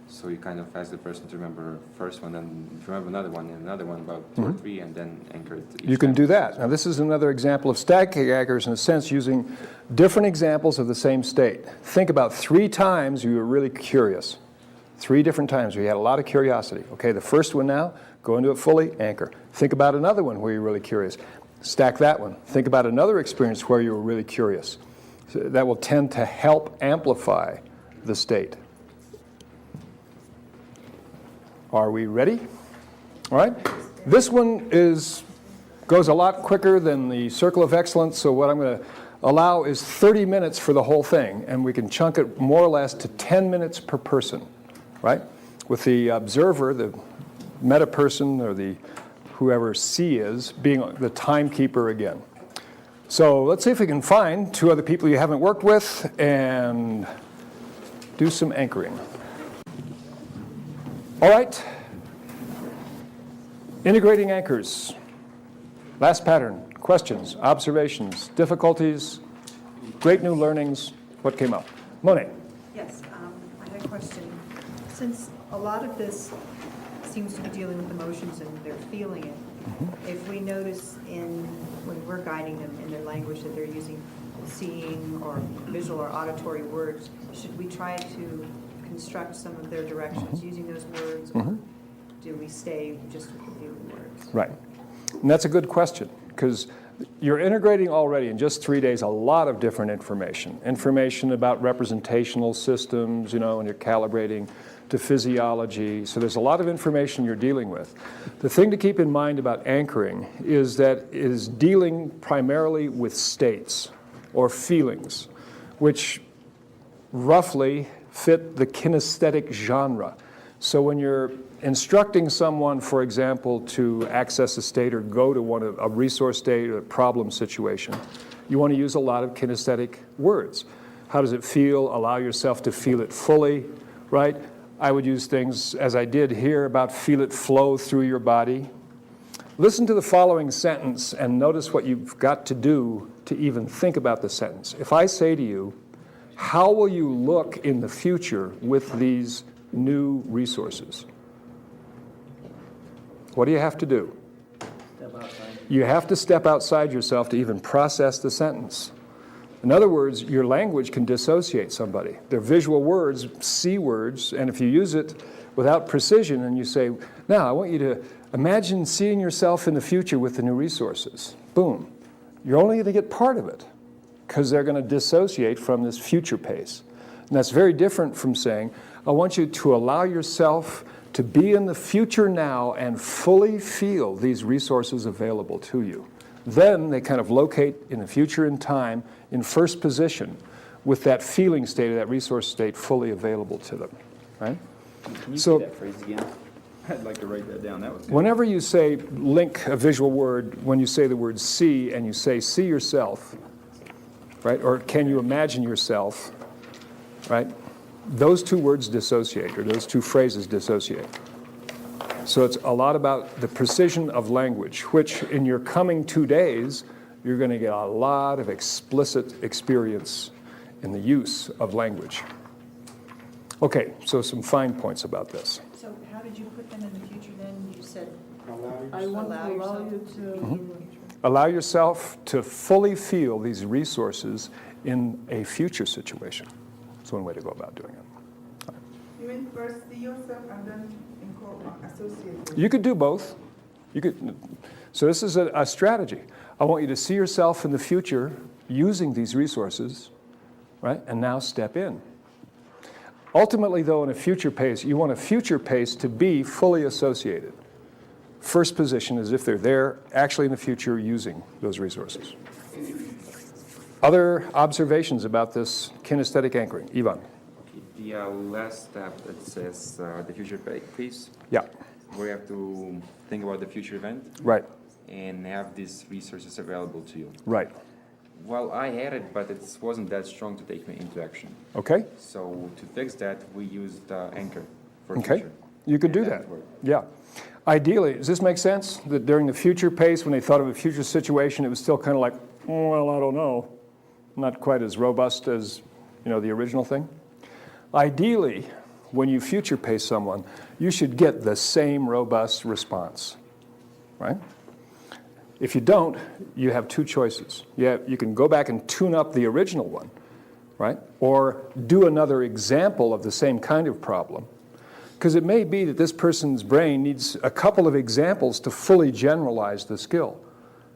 So you kind of ask the person to remember first one, then remember another one, and another one, about 2 or 3, and then anchor it. You can do that. Now, this is another example of stacking anchors in a sense using different examples of the same state. Think about 3 times you were really curious. 3 different times where you had a lot of curiosity. Okay, the first one now, go into it fully, anchor. Think about another one where you're really curious. Stack that one. Think about another experience where you were really curious. So that will tend to help amplify the state. Are we ready? All right. This one goes a lot quicker than the Circle of Excellence, so what I'm going to allow is 30 minutes for the whole thing, and we can chunk it more or less to 10 minutes per person, right? With the observer, the meta person, or the whoever C is, being the timekeeper again. So let's see if we can find 2 other people you haven't worked with and do some anchoring. All right. Integrating anchors. Last pattern. Questions, observations, difficulties, great new learnings. What came up? Monet. Yes, I had a question. Since a lot of this seems to be dealing with emotions and they're feeling it, if we notice when we're guiding them in their language that they're using seeing or visual or auditory words, should we try to construct some of their directions using those words, or do we stay just with the feeling words? Right. And that's a good question, because you're integrating already in just 3 days a lot of different information. Information about representational systems, and you're calibrating to physiology. So there's a lot of information you're dealing with. The thing to keep in mind about anchoring is that it is dealing primarily with states or feelings, which roughly fit the kinesthetic genre. So when you're instructing someone, for example, to access a state or go to a resource state or a problem situation, you want to use a lot of kinesthetic words. How does it feel? Allow yourself to feel it fully, right? I would use things, as I did here, about feel it flow through your body. Listen to the following sentence and notice what you've got to do to even think about the sentence. If I say to you, how will you look in the future with these new resources? What do you have to do? Step outside. You have to step outside yourself to even process the sentence. In other words, your language can dissociate somebody. They're visual words, C words, and if you use it without precision and you say, now I want you to imagine seeing yourself in the future with the new resources. Boom. You're only going to get part of it because they're going to dissociate from this future pace. And that's very different from saying, I want you to allow yourself to be in the future now and fully feel these resources available to you. Then they kind of locate in the future in time in first position with that feeling state or that resource state fully available to them, right? Can you So- say that phrase again? I'd like to write that down. That was good. Whenever you say link a visual word, when you say the word see and you say see yourself, right, or can you imagine yourself, right, those 2 words dissociate, or those 2 phrases dissociate. So it's a lot about the precision of language, which in your coming 2 days, you're going to get a lot of explicit experience in the use of language. Okay, so some fine points about this. So how did you put them in the future then? You said I want to allow yourself you to to. be in the future. Allow yourself to fully feel these resources in a future situation. That's one way to go about doing it. You mean first see yourself and then associate it? You could do both. So this is a strategy. I want you to see yourself in the future using these resources, right? And now step in. Ultimately, though, in a future pace, you want a future pace to be fully associated. First position is if they're there, actually in the future, using those resources. Other observations about this kinesthetic anchoring? Ivan. The last step that says the future pace. Yeah. We have to think about the future event. Right. And have these resources available to you. Right. Well, I had it, but it wasn't that strong to take me into action. Okay. So to fix that, we used anchor for Okay. future. You could do And that. worked. Yeah. Ideally, does this make sense? That during the future pace, when they thought of a future situation, it was still kind of like, well, I don't know. Not quite as robust as, the original thing. Ideally, when you future pace someone, you should get the same robust response, right? If you don't, you have two choices. You can go back and tune up the original one, right? Or do another example of the same kind of problem. Because it may be that this person's brain needs a couple of examples to fully generalize the skill,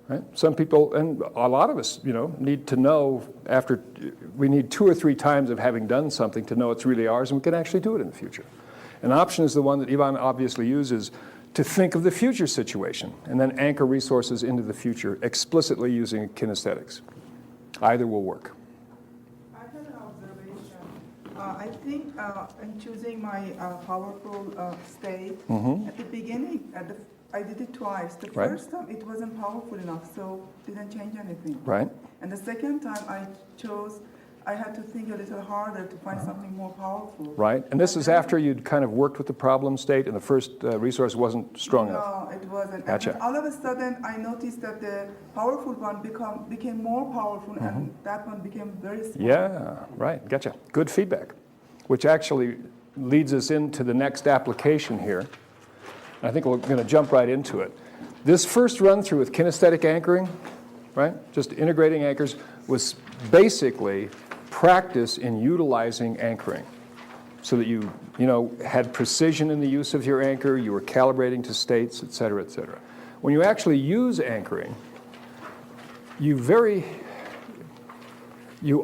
right? Some people, and a lot of us, need to know we need 2 or 3 times of having done something to know it's really ours, and we can actually do it in the future. An option is the one that Ivan obviously uses, to think of the future situation and then anchor resources into the future explicitly using kinesthetics. Either will work. I have an observation. I think in choosing my powerful state, at the beginning, I did it twice. The Right. first time it wasn't powerful enough, so didn't change anything. Right. And the second time I had to think a little harder to find something more powerful. Right, and this is after you'd kind of worked with the problem state and the first resource wasn't strong enough. No, it wasn't. Gotcha. And all of a sudden, I noticed that the powerful one became more powerful, and that one became very small. Yeah, right, gotcha. Good feedback, which actually leads us into the next application here. I think we're going to jump right into it. This first run through with kinesthetic anchoring, right, just integrating anchors, was basically practice in utilizing anchoring so that you had precision in the use of your anchor, you were calibrating to states, et cetera, et cetera. When you actually use anchoring, you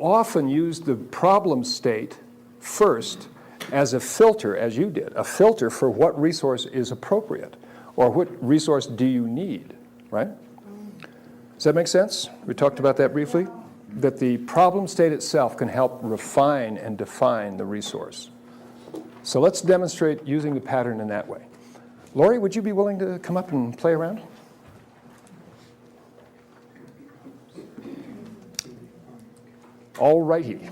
often use the problem state first as a filter, as you did, a filter for what resource is appropriate or what resource do you need, right? Does that make sense? We talked about that briefly. That the problem state itself can help refine and define the resource. So let's demonstrate using the pattern in that way. Lori, would you be willing to come up and play around? All righty.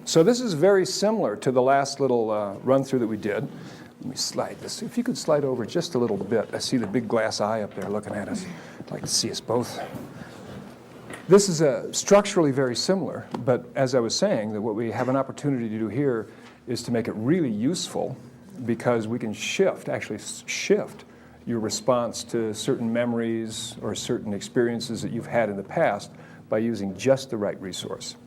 So this is very similar to the last little run through that we did. Let me slide this. If you could slide over just a little bit. I see the big glass eye up there looking at us. I'd like to see us both. This is structurally very similar, but as I was saying, that what we have an opportunity to do here is to make it really useful because we can actually shift your response to certain memories or certain experiences that you've had in the past by using just the right resource.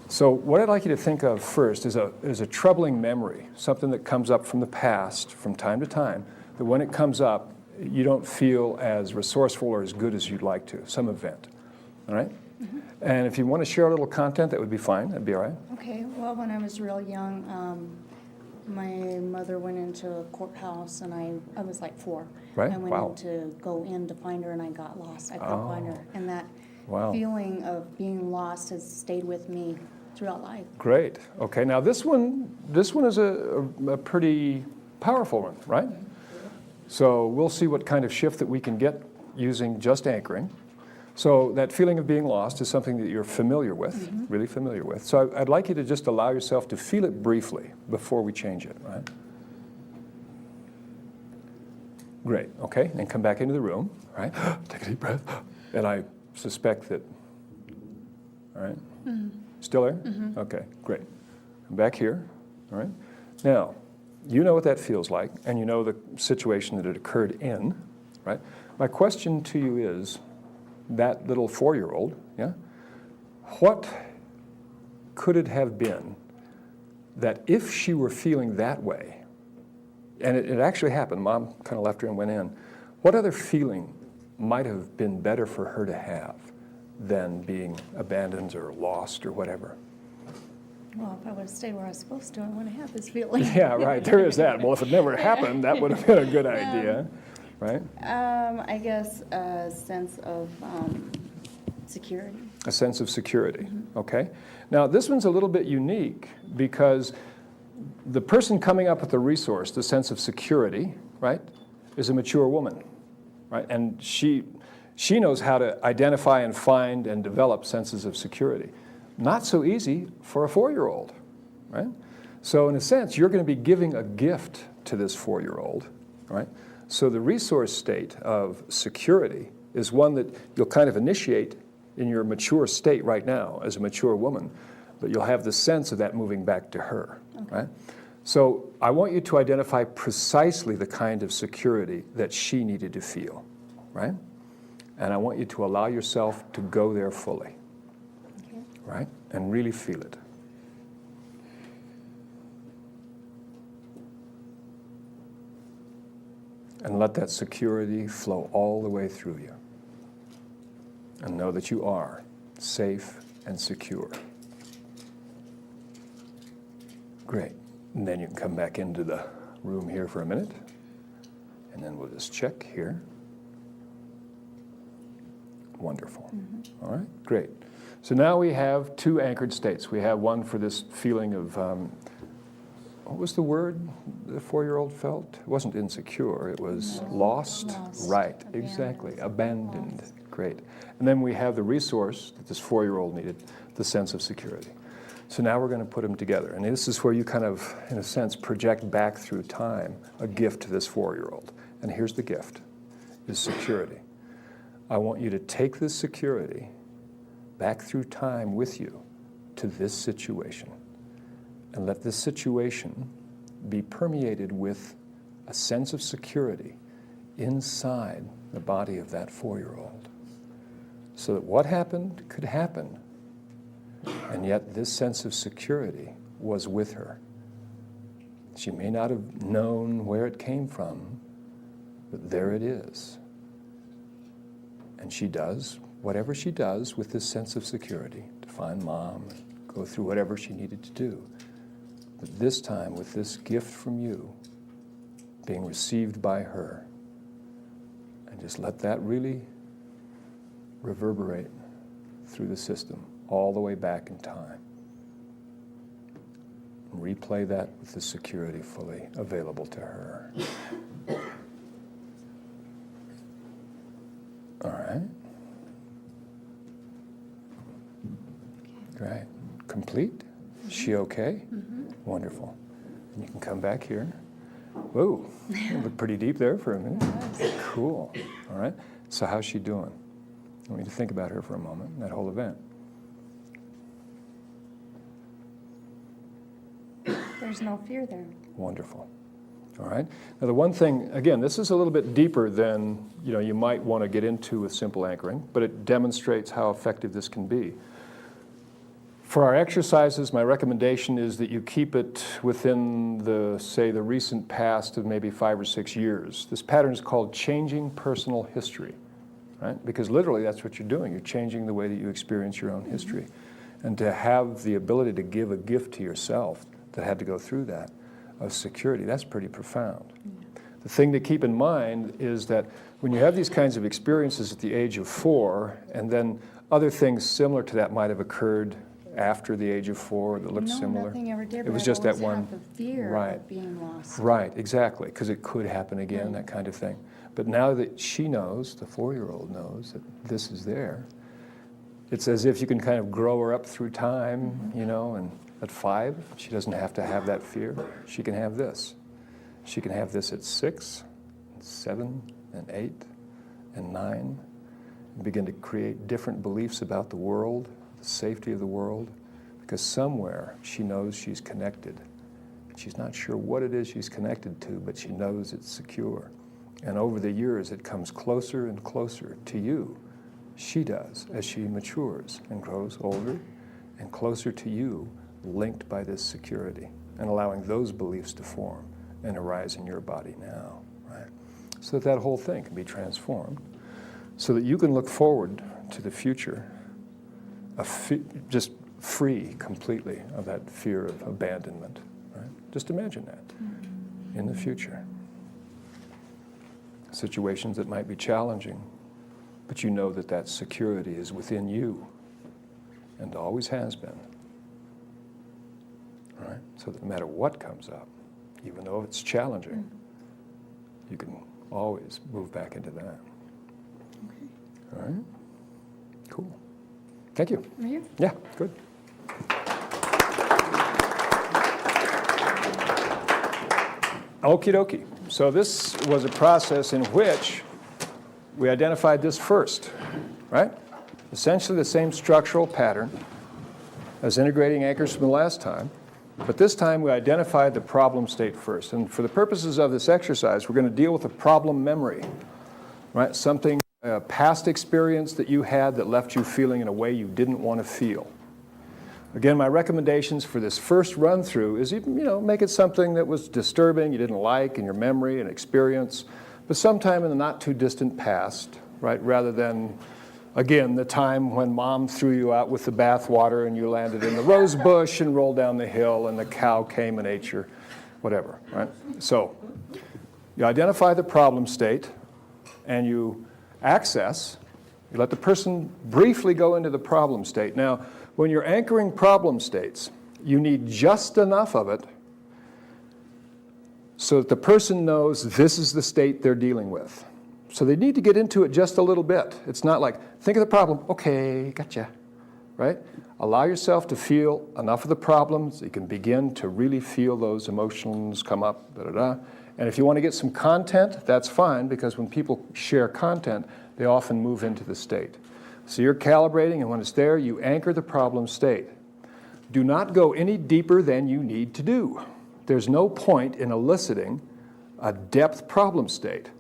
So what I'd like you to think of first is a troubling memory, something that comes up from the past from time to time, that when it comes up, you don't feel as resourceful or as good as you'd like to, some event. All right? Mm-hmm. And if you want to share a little content, that would be fine. That'd be all right. Okay. Well, when I was real young, my mother went into a courthouse, and I was like 4. Right? I went Wow. in to go in to find her, and I got lost. I couldn't find her. And that Wow. feeling of being lost has stayed with me throughout life. Great. Okay. Now this one is a pretty powerful one, right? So we'll see what kind of shift that we can get using just anchoring. So that feeling of being lost is something that you're familiar with, really familiar with. So I'd like you to just allow yourself to feel it briefly before we change it, right? Great, okay, and come back into the room, right? Take a deep breath. And I suspect that, all right? Still there? Okay, great. Come back here, all right? Now, you know what that feels like, and you know the situation that it occurred in, right? My question to you is, that little 4-year-old, yeah? What could it have been that if she were feeling that way, and it actually happened, Mom kind of left her and went in, what other feeling might have been better for her to have than being abandoned or lost or whatever? Well, if I would have stayed where I was supposed to, I wouldn't have this feeling. Yeah, right, there is that. Well, if it never happened, that would have been a good idea, right? I guess a sense of security. A sense of security, okay? Now, this one's a little bit unique because the person coming up with the resource, the sense of security, right, is a mature woman, right? And she knows how to identify and find and develop senses of security. Not so easy for a 4-year-old, right? So in a sense, you're going to be giving a gift to this 4-year-old, right? So the resource state of security is one that you'll kind of initiate in your mature state right now as a mature woman, but you'll have the sense of that moving back to her, right? So I want you to identify precisely the kind of security that she needed to feel, right? And I want you to allow yourself to go there fully, right? And really feel it. And let that security flow all the way through you. And know that you are safe and secure. Great. And then you can come back into the room here for a minute. And then we'll just check here. Wonderful. All right, great. So now we have two anchored states. We have one for this feeling of, what was the word the 4-year-old felt? It wasn't insecure, it was lost. Right, exactly. Abandoned. Great. And then we have the resource that this 4-year-old needed, the sense of security. So now we're going to put them together. And this is where you kind of, in a sense, project back through time a gift to this 4-year-old. And here's the gift, is security. I want you to take this security back through time with you to this situation. And let this situation be permeated with a sense of security inside the body of that 4-year-old. So that what happened could happen, and yet this sense of security was with her. She may not have known where it came from, but there it is. And she does whatever she does with this sense of security, to find mom, go through whatever she needed to do. But this time, with this gift from you, being received by her, and just let that really reverberate through the system, all the way back in time. Replay that with the security fully available to her. All right. Great. Complete? Is she okay? Wonderful. And you can come back here. Whoa, you look pretty deep there for a minute. Cool. All right. So how's she doing? I want you to think about her for a moment, that whole event. There's no fear there. Wonderful. All right. Now the one thing, again, this is a little bit deeper than you might want to get into with simple anchoring, but it demonstrates how effective this can be. For our exercises, my recommendation is that you keep it within the recent past of maybe 5 or 6 years. This pattern is called changing personal history, right? Because literally that's what you're doing. You're changing the way that you experience your own history. And to have the ability to give a gift to yourself that had to go through that of security, that's pretty profound. The thing to keep in mind is that when you have these kinds of experiences at the age of 4, and then other things similar to that might have occurred after the age of 4 that looked similar. Nothing ever did, it was but just I that one. have the fear of being lost. Right, exactly, because it could happen again, that kind of thing. But now that she knows, the 4-year-old knows that this is there, it's as if you can kind of grow her up through time, and at 5, she doesn't have to have that fear. She can have this. She can have this at 6, and 7, and 8, and 9, and begin to create different beliefs about the world, the safety of the world, because somewhere she knows she's connected. She's not sure what it is she's connected to, but she knows it's secure. And over the years, it comes closer and closer to you. She does, as she matures and grows older and closer to you, linked by this security, and allowing those beliefs to form and arise in your body now, right? So that whole thing can be transformed, so that you can look forward to the future, just free completely of that fear of abandonment, right? Just imagine that in the future. Situations that might be challenging, but you know that that security is within you and always has been. Right? So that no matter what comes up, even though it's challenging, you can always move back into that. All right? Cool. Thank you. Are you? Yeah, good. Okie dokie. So this was a process in which we identified this first, right? Essentially the same structural pattern as integrating anchors from the last time, But this time we identified the problem state first. And for the purposes of this exercise, we're going to deal with the problem memory, right? Something, a past experience that you had that left you feeling in a way you didn't want to feel. Again, my recommendations for this first run through is, make it something that was disturbing, you didn't like in your memory and experience, but sometime in the not too distant past, right? Rather than, again, the time when mom threw you out with the bath water and you landed in the rose bush and rolled down the hill and the cow came and ate your whatever, right? So you identify the problem state and you access, you let the person briefly go into the problem state. Now, when you're anchoring problem states, you need just enough of it so that the person knows this is the state they're dealing with. So they need to get into it just a little bit. It's not like, think of the problem, okay, gotcha, right? Allow yourself to feel enough of the problems, you can begin to really feel those emotions come up, da-da-da. And if you want to get some content, that's fine, because when people share content, they often move into the state. So you're calibrating, and when it's there, you anchor the problem state. Do not go any deeper than you need to do. There's no point in eliciting a depth problem state.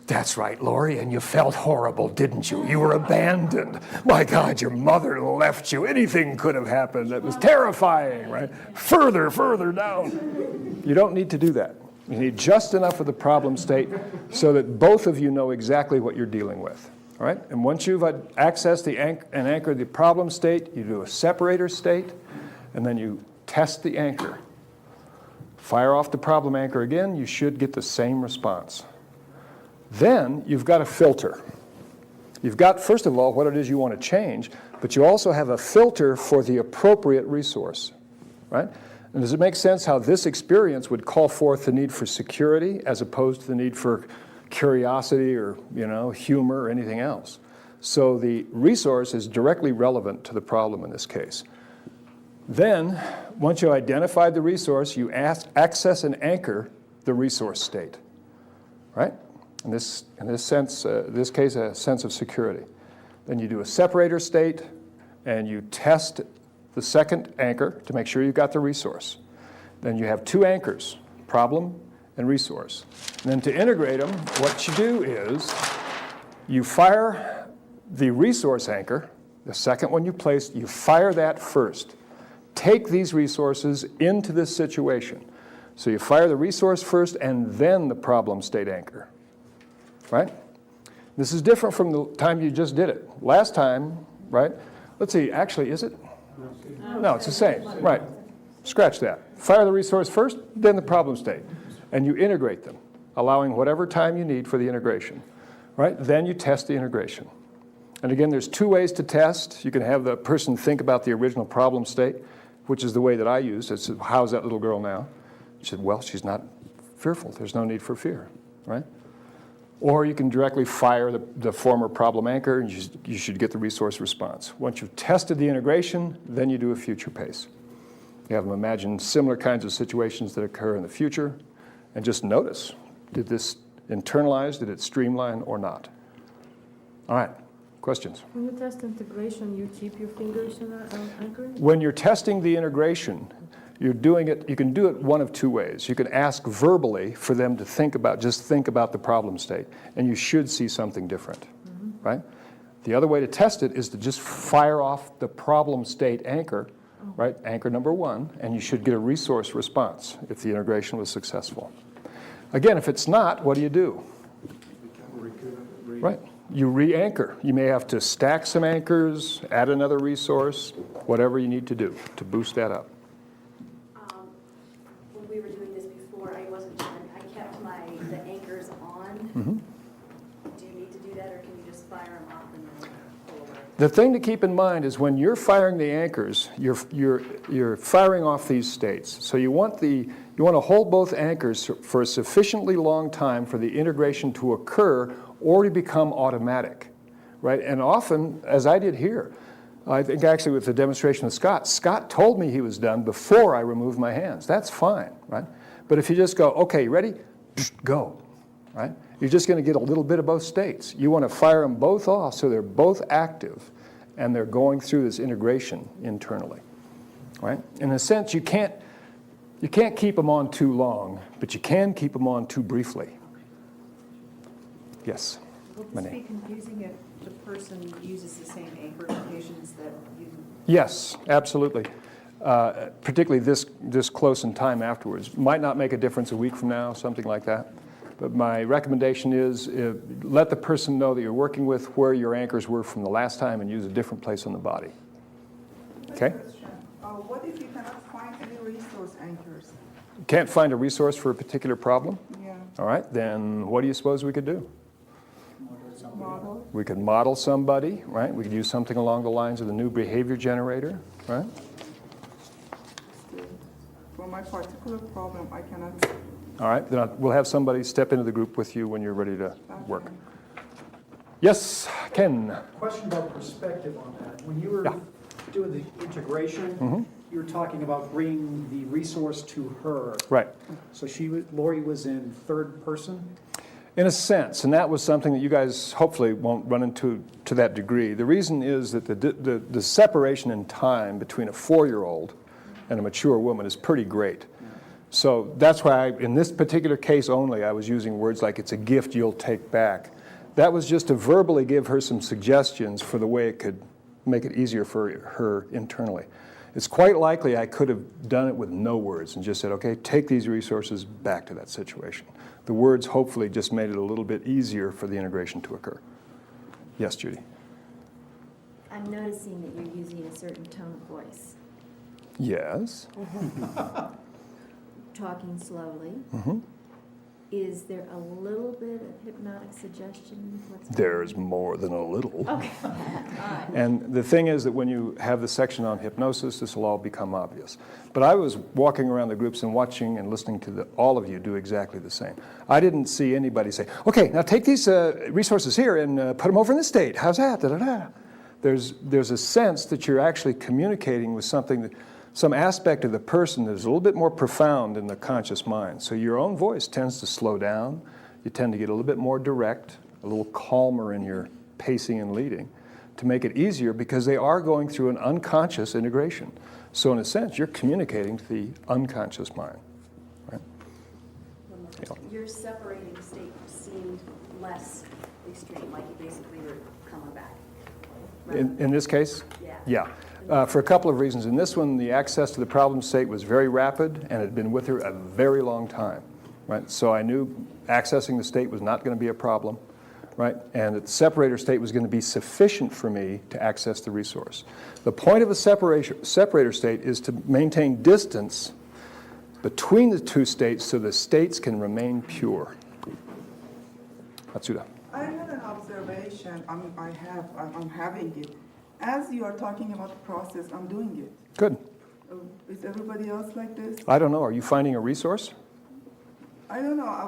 That's right, Lori, and you felt horrible, didn't you? You were abandoned. My God, your mother left you. Anything could have happened. That was terrifying, right? Further down. You don't need to do that. You need just enough of the problem state so that both of you know exactly what you're dealing with. All right? And once you've accessed and anchored the problem state, you do a separator state, and then you test the anchor. Fire off the problem anchor again, you should get the same response. Then you've got a filter. You've got, first of all, what it is you want to change, but you also have a filter for the appropriate resource, right? And does it make sense how this experience would call forth the need for security as opposed to the need for curiosity or, humor or anything else? So the resource is directly relevant to the problem in this case. Then, once you identify the resource, you access and anchor the resource state, right? In this case, a sense of security. Then you do a separator state, and you test the second anchor to make sure you've got the resource. Then you have two anchors, problem and resource. And then to integrate them, what you do is you fire the resource anchor, the second one you placed, you fire that first. Take these resources into this situation. So you fire the resource first and then the problem state anchor. Right? This is different from the time you just did it. Last time, right? Let's see, actually, is it? No, it's the same. Right. Scratch that. Fire the resource first, then the problem state. And you integrate them, allowing whatever time you need for the integration. Right? Then you test the integration. And again, there's two ways to test. You can have the person think about the original problem state, which is the way that I use. It's, how's that little girl now? She said, well, she's not fearful. There's no need for fear. Right? Or you can directly fire the former problem anchor, and you should get the resource response. Once you've tested the integration, then you do a future pace. You have them imagine similar kinds of situations that occur in the future, and just notice, did this internalize, did it streamline or not? All right, questions? When you test integration, you keep your fingers in anchoring? When you're testing the integration, you're doing it, you can do it one of two ways. You can ask verbally for them to think about the problem state, and you should see something different, right? The other way to test it is to just fire off the problem state anchor, right? Anchor number one, and you should get a resource response if the integration was successful. Again, if it's not, what do? Right, you re-anchor. You may have to stack some anchors, add another resource, whatever you need to do to boost that up. When we were doing this before, I wasn't sure. I kept the anchors on. Mm-hmm. Do you need to do that, or can you just fire them off and then pull away? The thing to keep in mind is when you're firing the anchors, you're firing off these states. So you want to hold both anchors for a sufficiently long time for the integration to occur or to become automatic, right? And often, as I did here, I think actually with the demonstration with Scott told me he was done before I removed my hands. That's fine, right? But if you just go, okay, you ready? Go, right? You're just going to get a little bit of both states. You want to fire them both off so they're both active and they're going through this integration internally, right? In a sense, you can't You can't keep them on too long, but you can keep them on too briefly. Yes? Will this Renee? be confusing if the person uses the same anchor locations that you? Yes, absolutely. Particularly this close in time afterwards. Might not make a difference a week from now, something like that. But my recommendation is let the person know that you're working with where your anchors were from the last time and use a different place on the body. Okay? What if you cannot find any resource anchors? Can't find a resource for a particular problem? Yeah. All right, then what do you suppose we could do? Model? We could model somebody, right? We could use something along the lines of the new behavior generator, right? For my particular problem, I cannot. All right, then we'll have somebody step into the group with you when you're ready to work. Yes, Ken? Question about perspective on that. When you were doing the integration, you were talking about bringing the resource to her. Right. So Lori was in third person? In a sense, and that was something that you guys hopefully won't run into to that degree. The reason is that the separation in time between a 4-year-old and a mature woman is pretty great. So that's why in this particular case only, I was using words like it's a gift you'll take back. That was just to verbally give her some suggestions for the way it could make it easier for her internally. It's quite likely I could have done it with no words and just said, okay, take these resources back to that situation. The words hopefully just made it a little bit easier for the integration to occur. Yes, Judy? I'm noticing that you're using a certain tone of voice, Yes. talking slowly. Mm-hmm. Is there a little bit of hypnotic suggestion? There's more than a little. Okay. All right. And the thing is that when you have the section on hypnosis, this will all become obvious. But I was walking around the groups and watching and listening to all of you do exactly the same. I didn't see anybody say, okay, now take these resources here and put them over in this state. How's that? Da-da-da. There's a sense that you're actually communicating with something, some aspect of the person that is a little bit more profound in the conscious mind. So your own voice tends to slow down. You tend to get a little bit more direct, a little calmer in your pacing and leading to make it easier because they are going through an unconscious integration. So in a sense, you're communicating to the unconscious mind. Right? Your separating state seemed less extreme, like you basically were coming back. In this case? Yeah. Yeah. For a couple of reasons. In this one, the access to the problem state was very rapid and had been with her a very long time. Right? So I knew accessing the state was not going to be a problem. Right? And the separator state was going to be sufficient for me to access the resource. The point of a separator state is to maintain distance between the two states so the states can remain pure. Atsuda. I have an observation. I'm having it. As you are talking about the process, I'm doing it. Good. Is everybody else like this? I don't know. Are you finding a resource? I don't know. I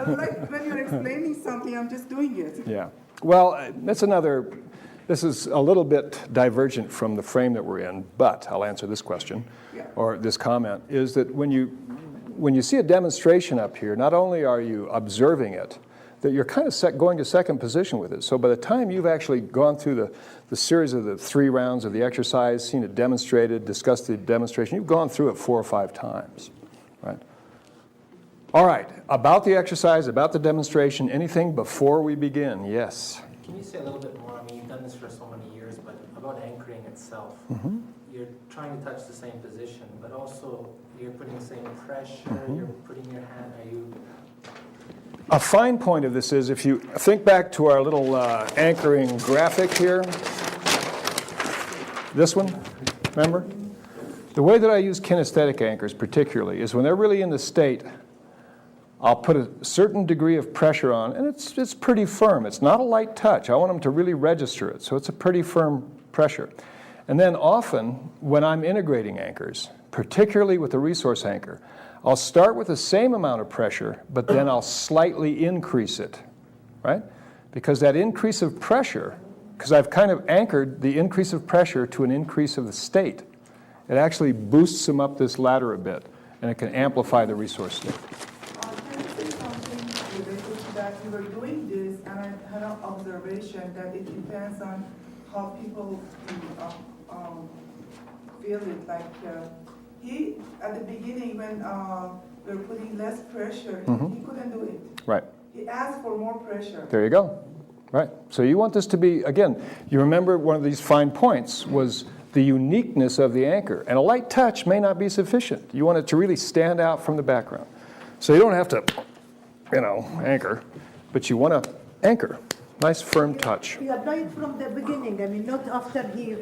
was like, when you're explaining something, I'm just doing it. Yeah. Well, this is a little bit divergent from the frame that we're in, but I'll answer this question, or this comment, is that when you see a demonstration up here, not only are you observing it, that you're kind of going to second position with it. So by the time you've actually gone through the series of the 3 rounds of the exercise, seen it demonstrated, discussed the demonstration, you've gone through it 4 or 5 times, right? All right, about the exercise, about the demonstration, anything before we begin? Yes? Can you say a little bit more? I mean, you've done this for so many years, but about anchoring itself. Mm-hmm. You're trying to touch the same position, but also you're putting the same pressure, you're putting your hand, are you... A fine point of this is if you think back to our little anchoring graphic here, this one, remember? The way that I use kinesthetic anchors particularly is when they're really in the state, I'll put a certain degree of pressure on, and it's pretty firm. It's not a light touch. I want them to really register it, so it's a pretty firm pressure. And then often, when I'm integrating anchors, particularly with the resource anchor, I'll start with the same amount of pressure, but then I'll slightly increase it, right? Because that increase of pressure, because I've kind of anchored the increase of pressure to an increase of the state, it actually boosts them up this ladder a bit, and it can amplify the resource state. Can you say something related to that? You were doing this, and I had an observation that it depends on how people feel it. Like he, at the beginning when we were putting less pressure, he couldn't do it. Right. He asked for more pressure. There you go. Right. So you want this to be, again, you remember one of these fine points was the uniqueness of the anchor. And a light touch may not be sufficient. You want it to really stand out from the background. So you don't have to, anchor, but you want to anchor. Nice firm touch. You apply it from the beginning. I mean, not after he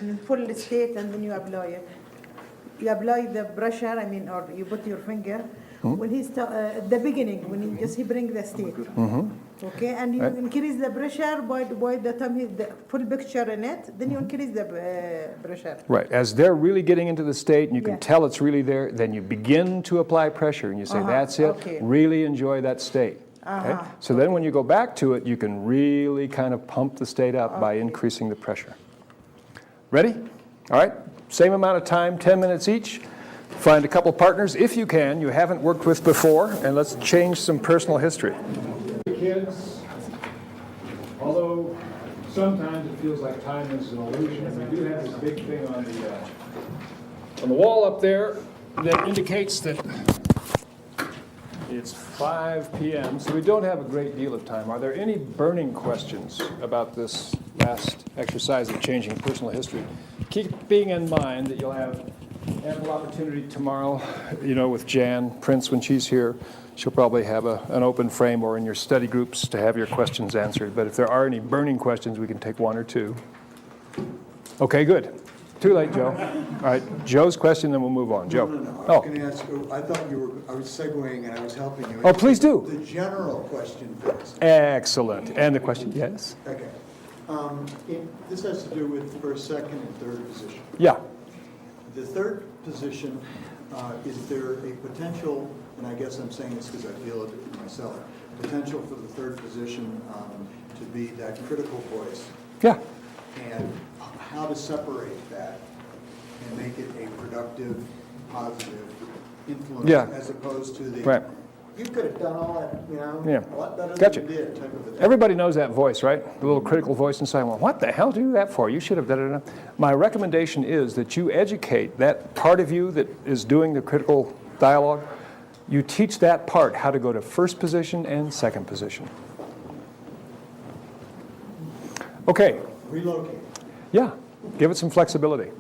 in full state and then you apply it. You apply the pressure, or you put your finger when he's at the beginning, when he bring the state. Okay, and you increase the pressure by the time he's the full picture in it, then you increase the pressure. Right. As they're really getting into the state and you can tell it's really there, then you begin to apply pressure and you say, that's it, okay. really enjoy that state. Okay? So then when you go back to it, you can really kind of pump the state up by increasing the pressure. Ready? All right. Same amount of time, 10 minutes each. Find a couple partners, if you can, you haven't worked with before, and let's change some personal history. Kids, although sometimes it feels like time is an illusion, we do have this big thing on the wall up there that indicates that it's 5 p.m., so we don't have a great deal of time. Are there any burning questions about this last exercise of changing personal history? Keeping in mind that you'll have ample opportunity tomorrow, with Jan Prince when she's here. She'll probably have an open frame or in your study groups to have your questions answered. But if there are any burning questions, we can take one or two. Okay, good. Too late, Joe. All right, Joe's question, then we'll move on. Joe. No. I was going to ask, I thought I was segueing and I was helping you. Oh, please do. The general question first. Excellent. And the question, yes? Okay. This has to do with first, second, and third position. Yeah. The third position, is there a potential, and I guess I'm saying this because I feel it myself, potential for the third position to be that critical voice? Yeah. And how to separate that and make it a productive, positive influence as opposed to the, you could have done all that, a lot better than you did type of a thing. Everybody knows that voice, right? The little critical voice inside. Well, what the hell do you do that for? You should have done it. My recommendation is that you educate that part of you that is doing the critical dialogue. You teach that part how to go to first position and second position. Okay. Relocate. Yeah. Give it some flexibility.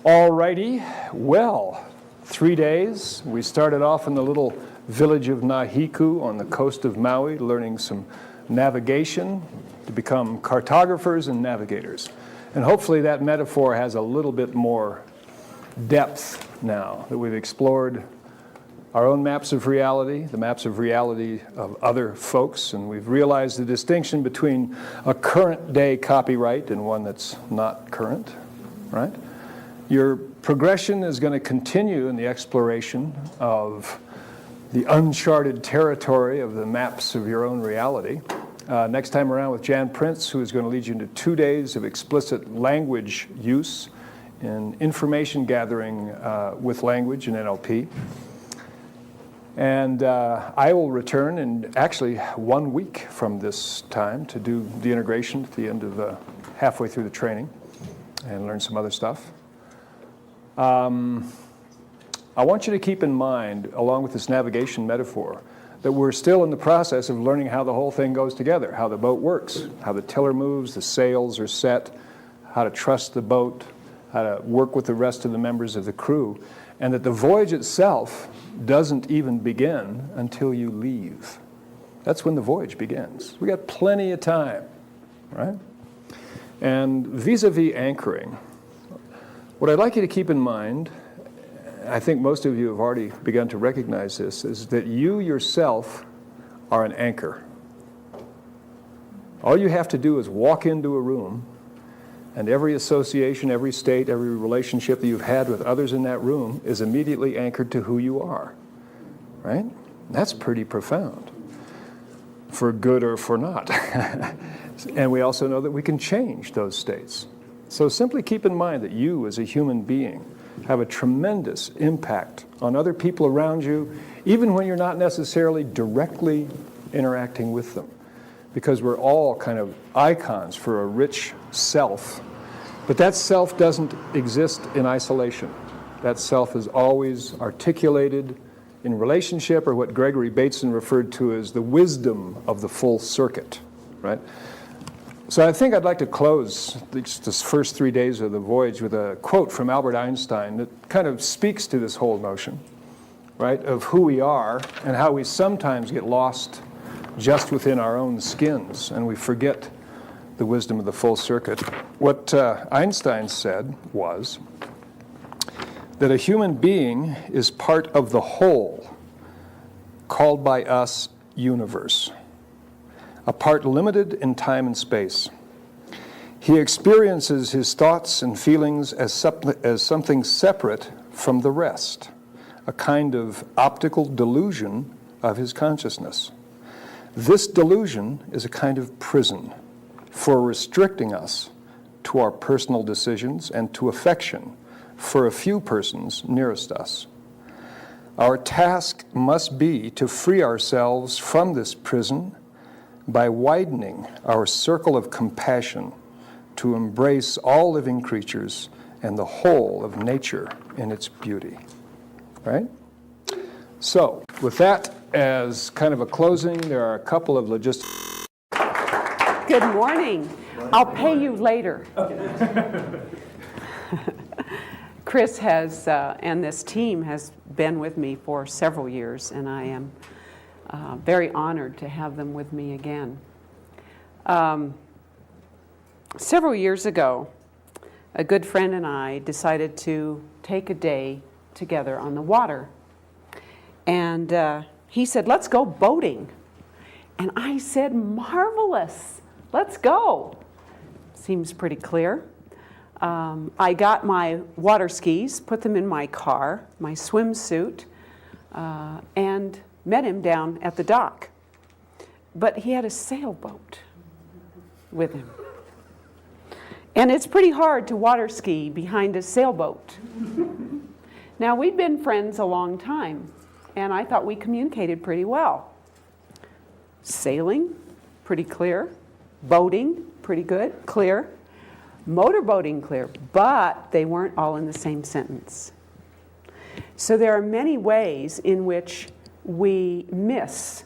All righty. Well, 3 days. We started off in the little village of Nahiku on the coast of Maui, learning some navigation to become cartographers and navigators. And hopefully that metaphor has a little bit more depth now that we've explored our own maps of reality, the maps of reality of other folks, and we've realized the distinction between a current day copyright and one that's not current, right? Your progression is going to continue in the exploration of the uncharted territory of the maps of your own reality. Next time around with Jan Prince, who is going to lead you into 2 days of explicit language use and information gathering with language and NLP. And I will return in actually 1 week from this time to do the integration at the end of halfway through the training and learn some other stuff. I want you to keep in mind, along with this navigation metaphor, that we're still in the process of learning how the whole thing goes together, how the boat works, how the tiller moves, the sails are set, how to trust the boat, how to work with the rest of the members of the crew, and that the voyage itself doesn't even begin until you leave. That's when the voyage begins. We got plenty of time, right? And vis-a-vis anchoring, what I'd like you to keep in mind, I think most of you have already begun to recognize this, is that you yourself are an anchor. All you have to do is walk into a room, and every association, every state, every relationship that you've had with others in that room is immediately anchored to who you are, right? That's pretty profound, for good or for not. And we also know that we can change those states. So simply keep in mind that you, as a human being, have a tremendous impact on other people around you, even when you're not necessarily directly interacting with them. Because we're all kind of icons for a rich self But that self doesn't exist in isolation. That self is always articulated in relationship, or what Gregory Bateson referred to as the wisdom of the full circuit, right? So I think I'd like to close this first 3 days of the voyage with a quote from Albert Einstein that kind of speaks to this whole notion, right, of who we are and how we sometimes get lost just within our own skins and we forget the wisdom of the full circuit. What Einstein said was that a human being is part of the whole called by us universe, a part limited in time and space. He experiences his thoughts and feelings as something separate from the rest, a kind of optical delusion of his consciousness. This delusion is a kind of prison for restricting us to our personal decisions and to affection for a few persons nearest us. Our task must be to free ourselves from this prison by widening our circle of compassion to embrace all living creatures and the whole of nature in its beauty. Right? So, with that as kind of a closing, there are a couple of logistics. Good morning. I'll pay you later. Chris has, and this team has been with me for several years, and I am very honored to have them with me again. Several years ago, a good friend and I decided to take a day together on the water. And he said, let's go boating. And I said, marvelous, let's go. Seems pretty clear. I got my water skis, put them in my car, my swimsuit, and met him down at the dock. But he had a sailboat with him. And it's pretty hard to water ski behind a sailboat. Now, we'd been friends a long time, and I thought we communicated pretty well. Sailing, pretty clear. Boating, pretty good, clear. Motorboating, clear. But they weren't all in the same sentence. So there are many ways in which we miss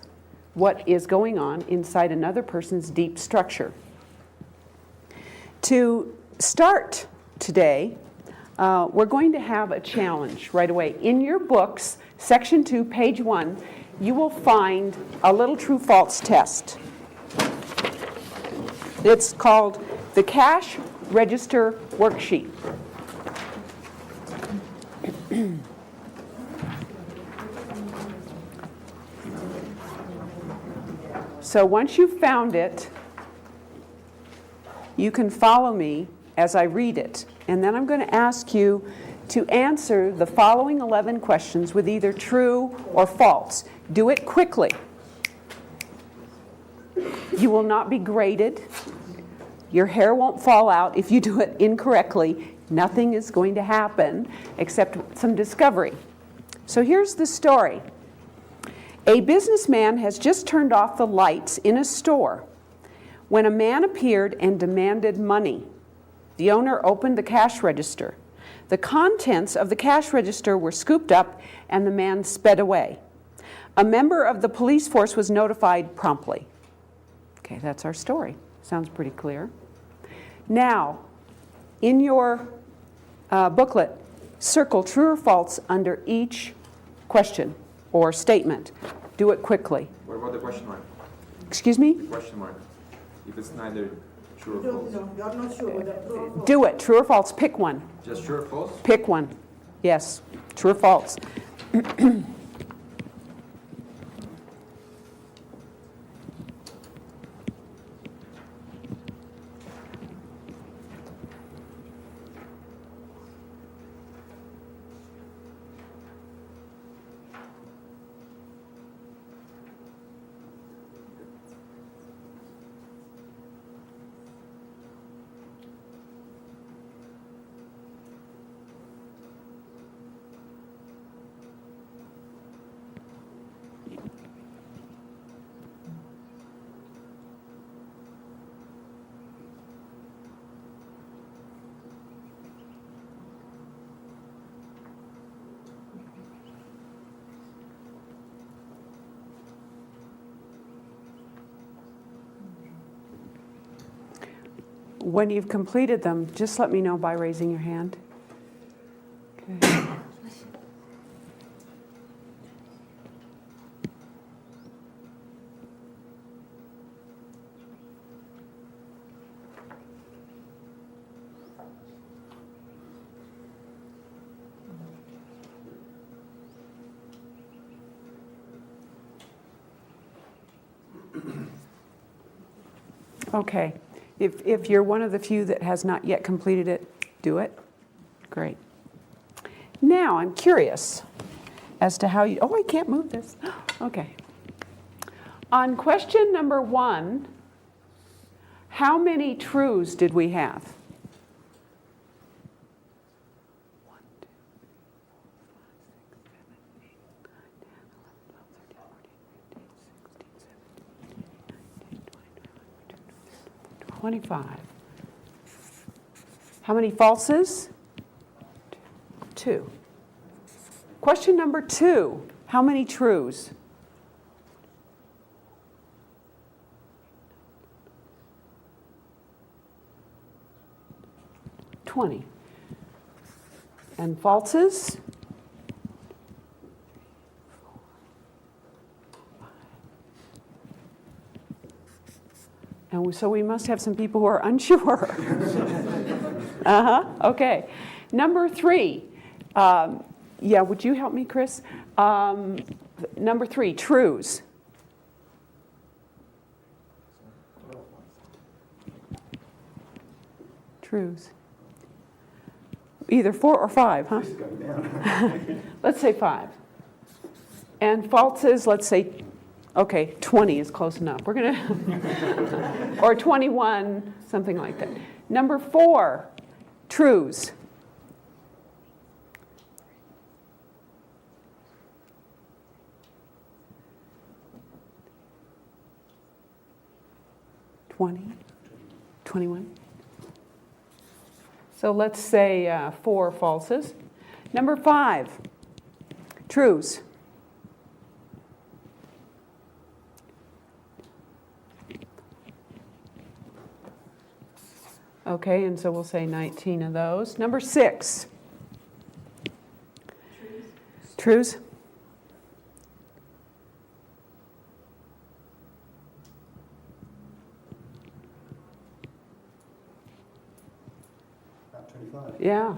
what is going on inside another person's deep structure. To start today, we're going to have a challenge right away. In your books, section 2, page 1, you will find a little true-false test. It's called the Cash Register Worksheet. So once you've found it, you can follow me as I read it. And then I'm going to ask you to answer the following 11 questions with either true or false. Do it quickly. You will not be graded. Your hair won't fall out if you do it incorrectly. Nothing is going to happen except some discovery. So here's the story. A businessman has just turned off the lights in a store when a man appeared and demanded money. The owner opened the cash register. The contents of the cash register were scooped up and the man sped away. A member of the police force was notified promptly. Okay, that's our story. Sounds pretty clear. Now, in your booklet, circle true or false under each question or statement. Do it quickly. What about the question mark? Excuse me? The question mark. If it's neither true or false. No, you're not sure whether true or false. Do it. True or false. Pick one. Just true or false? Pick one. Yes. True or false. when you've completed them, just let me know by raising your hand. Okay. Okay. If you're one of the few that has not yet completed it, do it. Great. Now, I'm curious as to how you, oh, I can't move this. Okay. On question number 1, how many truths did we have? 25. How many falses? 2. Question number 2, how many truths? $20. And falses? And so we must have some people who are unsure. Okay. Number 3. Yeah, would you help me, Chris? Number 3, truths. Truths. Either 4 or 5, huh? Let's say 5. And falses, let's say, okay, 20 is close enough. We're going to, or 21, something like that. Number 4, truths. $20, $21. So let's say 4 falses. Number 5, truths. Okay, and so we'll say 19 of those. Number 6. Truths. About 25. Yeah.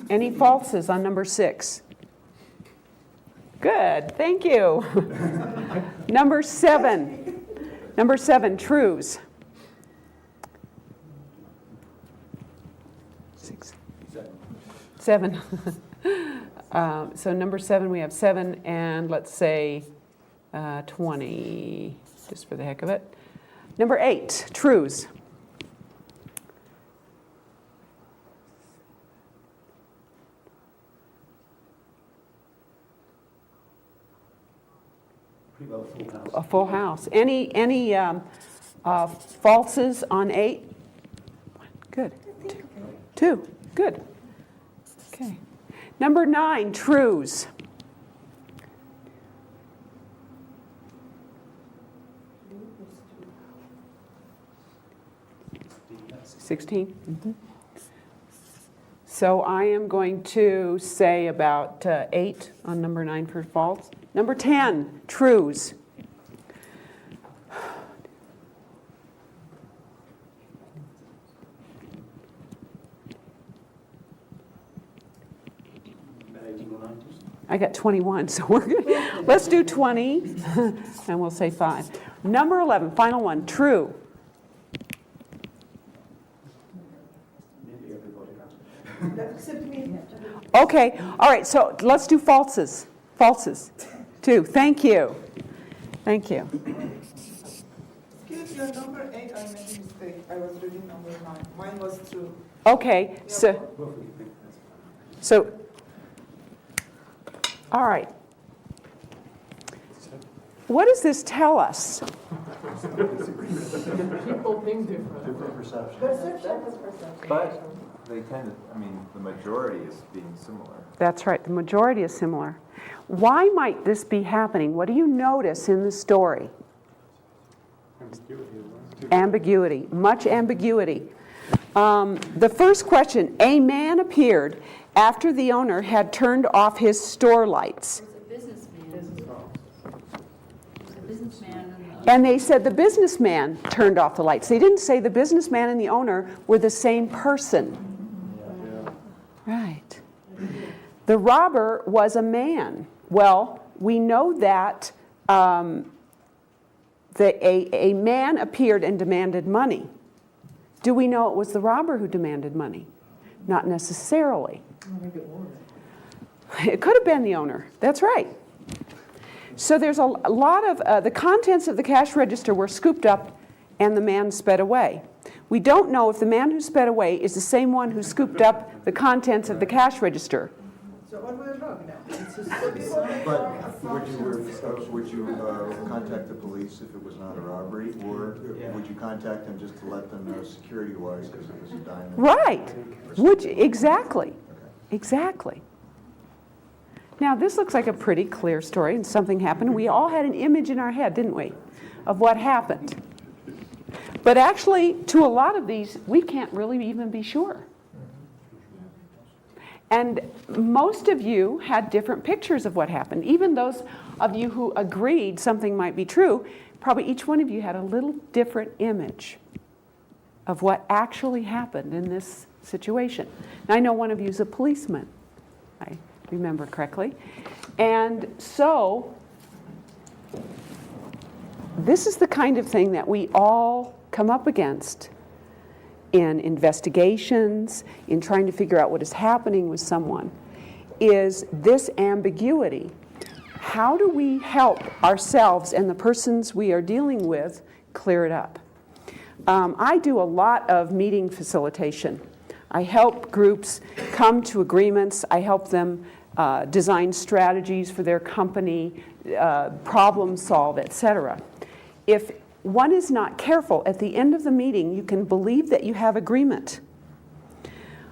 Any falses on number 6? Good, thank you. Number 7. Number 7, truths. 6. 7. So number 7, we have 7, and let's say 20, just for the heck of it. Number 8, truths. Pretty well full house. A full house. Any falses on 8? Good. 2. Good. Okay. Number 9, truths. $16. Mm-hmm. So I am going to say about 8 on number 9 for false. Number 10, truths. I got 21, so we're good. Let's do 20, and we'll say 5. Number 11, final one, true. Okay, all right, so let's do falses. Falses, 2. Thank you. Thank you. Excuse me, number 8, I made a mistake. I was reading number 9. Mine was true. Okay, so all right. What does this tell us? People think different perceptions. But they tend to, I mean, the majority is being similar. That's right, the majority is similar. Why might this be happening? What do you notice in the story? Ambiguity, much ambiguity. The first question, a man appeared after the owner had turned off his store lights. And they said the businessman turned off the lights. They didn't say the businessman and the owner were the same person. Right. The robber was a man. Well, we know that a man appeared and demanded money. Do we know it was the robber who demanded money? Not necessarily. It could have been the owner. That's right. So there's a lot of, the contents of the cash register were scooped up and the man sped away. We don't know if the man who sped away is the same one who scooped up the contents of the cash register. So what we're wrong now? But would you contact the police if it was not a robbery, or would you contact them just to let them know security-wise because it was a diamond? Right. Would you? Exactly. Exactly. Now, this looks like a pretty clear story, and something happened. We all had an image in our head, didn't we, of what happened. But actually, to a lot of these, we can't really even be sure. And most of you had different pictures of what happened. Even those of you who agreed something might be true, probably each one of you had a little different image of what actually happened in this situation. Now, I know one of you is a policeman. I remember correctly. And so, this is the kind of thing that we all come up against in investigations, in trying to figure out what is happening with someone, is this ambiguity. How do we help ourselves and the persons we are dealing with clear it up? I do a lot of meeting facilitation. I help groups come to agreements. I help them design strategies for their company, problem solve, etc. If one is not careful, at the end of the meeting, you can believe that you have agreement,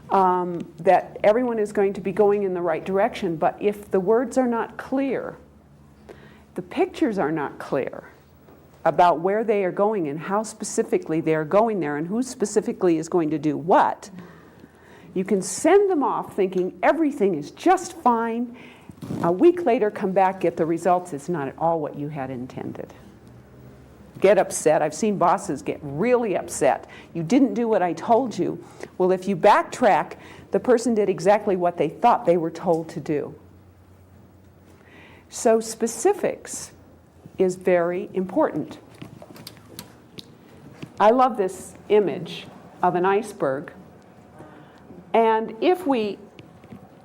that everyone is going to be going in the right direction, but if the words are not clear, the pictures are not clear about where they are going and how specifically they are going there and who specifically is going to do what, you can send them off thinking everything is just fine. A week later, come back, get the results. It's not at all what you had intended. Get upset. I've seen bosses get really upset. You didn't do what I told you. Well, if you backtrack, the person did exactly what they thought they were told to do. So specifics is very important. I love this image of an iceberg. And if we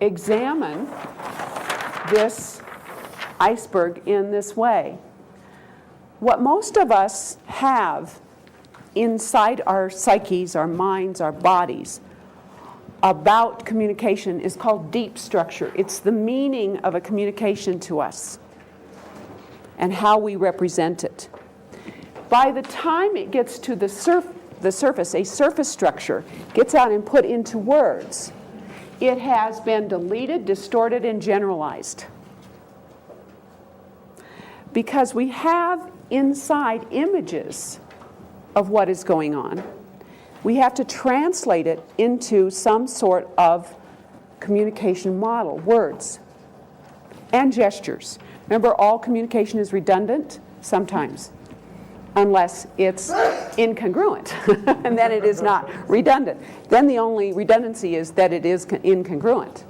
examine this iceberg in this way, what most of us have inside our psyches, our minds, our bodies about communication is called deep structure. It's the meaning of a communication to us and how we represent it. By the time it gets to the surface, a surface structure gets out and put into words, it has been deleted, distorted, and generalized. Because we have inside images of what is going on, we have to translate it into some sort of communication model, words and gestures. Remember, all communication is redundant sometimes, unless it's incongruent, and then it is not redundant. Then the only redundancy is that it is incongruent.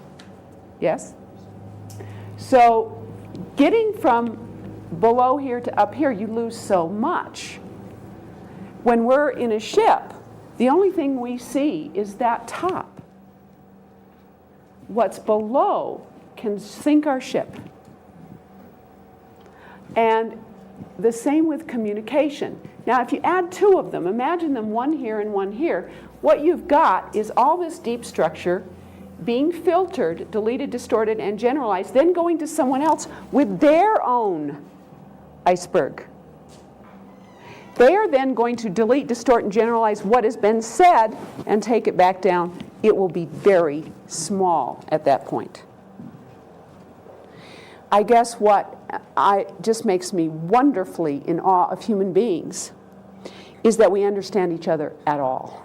Yes? So getting from below here to up here, you lose so much. When we're in a ship, the only thing we see is that top. What's below can sink our ship. And the same with communication. Now, if you add two of them, imagine them one here and one here, what you've got is all this deep structure being filtered, deleted, distorted, and generalized, then going to someone else with their own iceberg. They are then going to delete, distort, and generalize what has been said and take it back down. It will be very small at that point. I guess what just makes me wonderfully in awe of human beings is that we understand each other at all.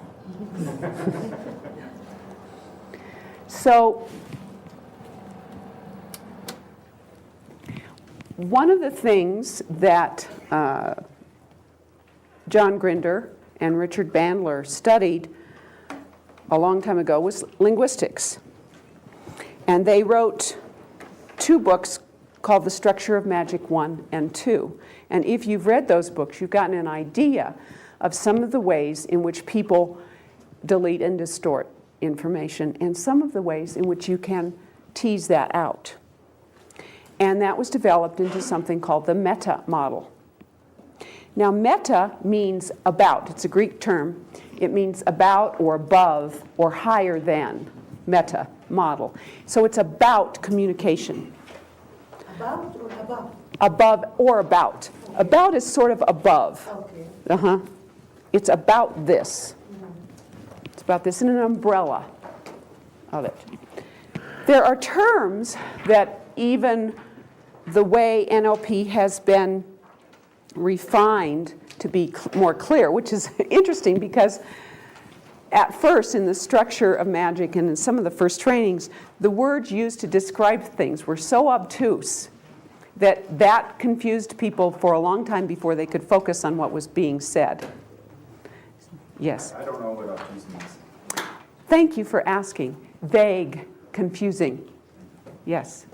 So, one of the things that John Grinder and Richard Bandler studied a long time ago was linguistics. And they wrote 2 books called The Structure of Magic 1 and 2. And if you've read those books, you've gotten an idea of some of the ways in which people delete and distort information and some of the ways in which you can tease that out. And that was developed into something called the meta model. Now, meta means about. It's a Greek term. It means about or above or higher than. Meta model. So it's about communication. About or above? Above or about. About is sort of above. Okay. It's about this. It's about this in an umbrella of it. There are terms that even the way NLP has been refined to be more clear, which is interesting because at first in the structure of magic and in some of the first trainings, the words used to describe things were so obtuse that confused people for a long time before they could focus on what was being said. Yes? I don't know what obtuse means. Thank you for asking. Vague, confusing. Yes.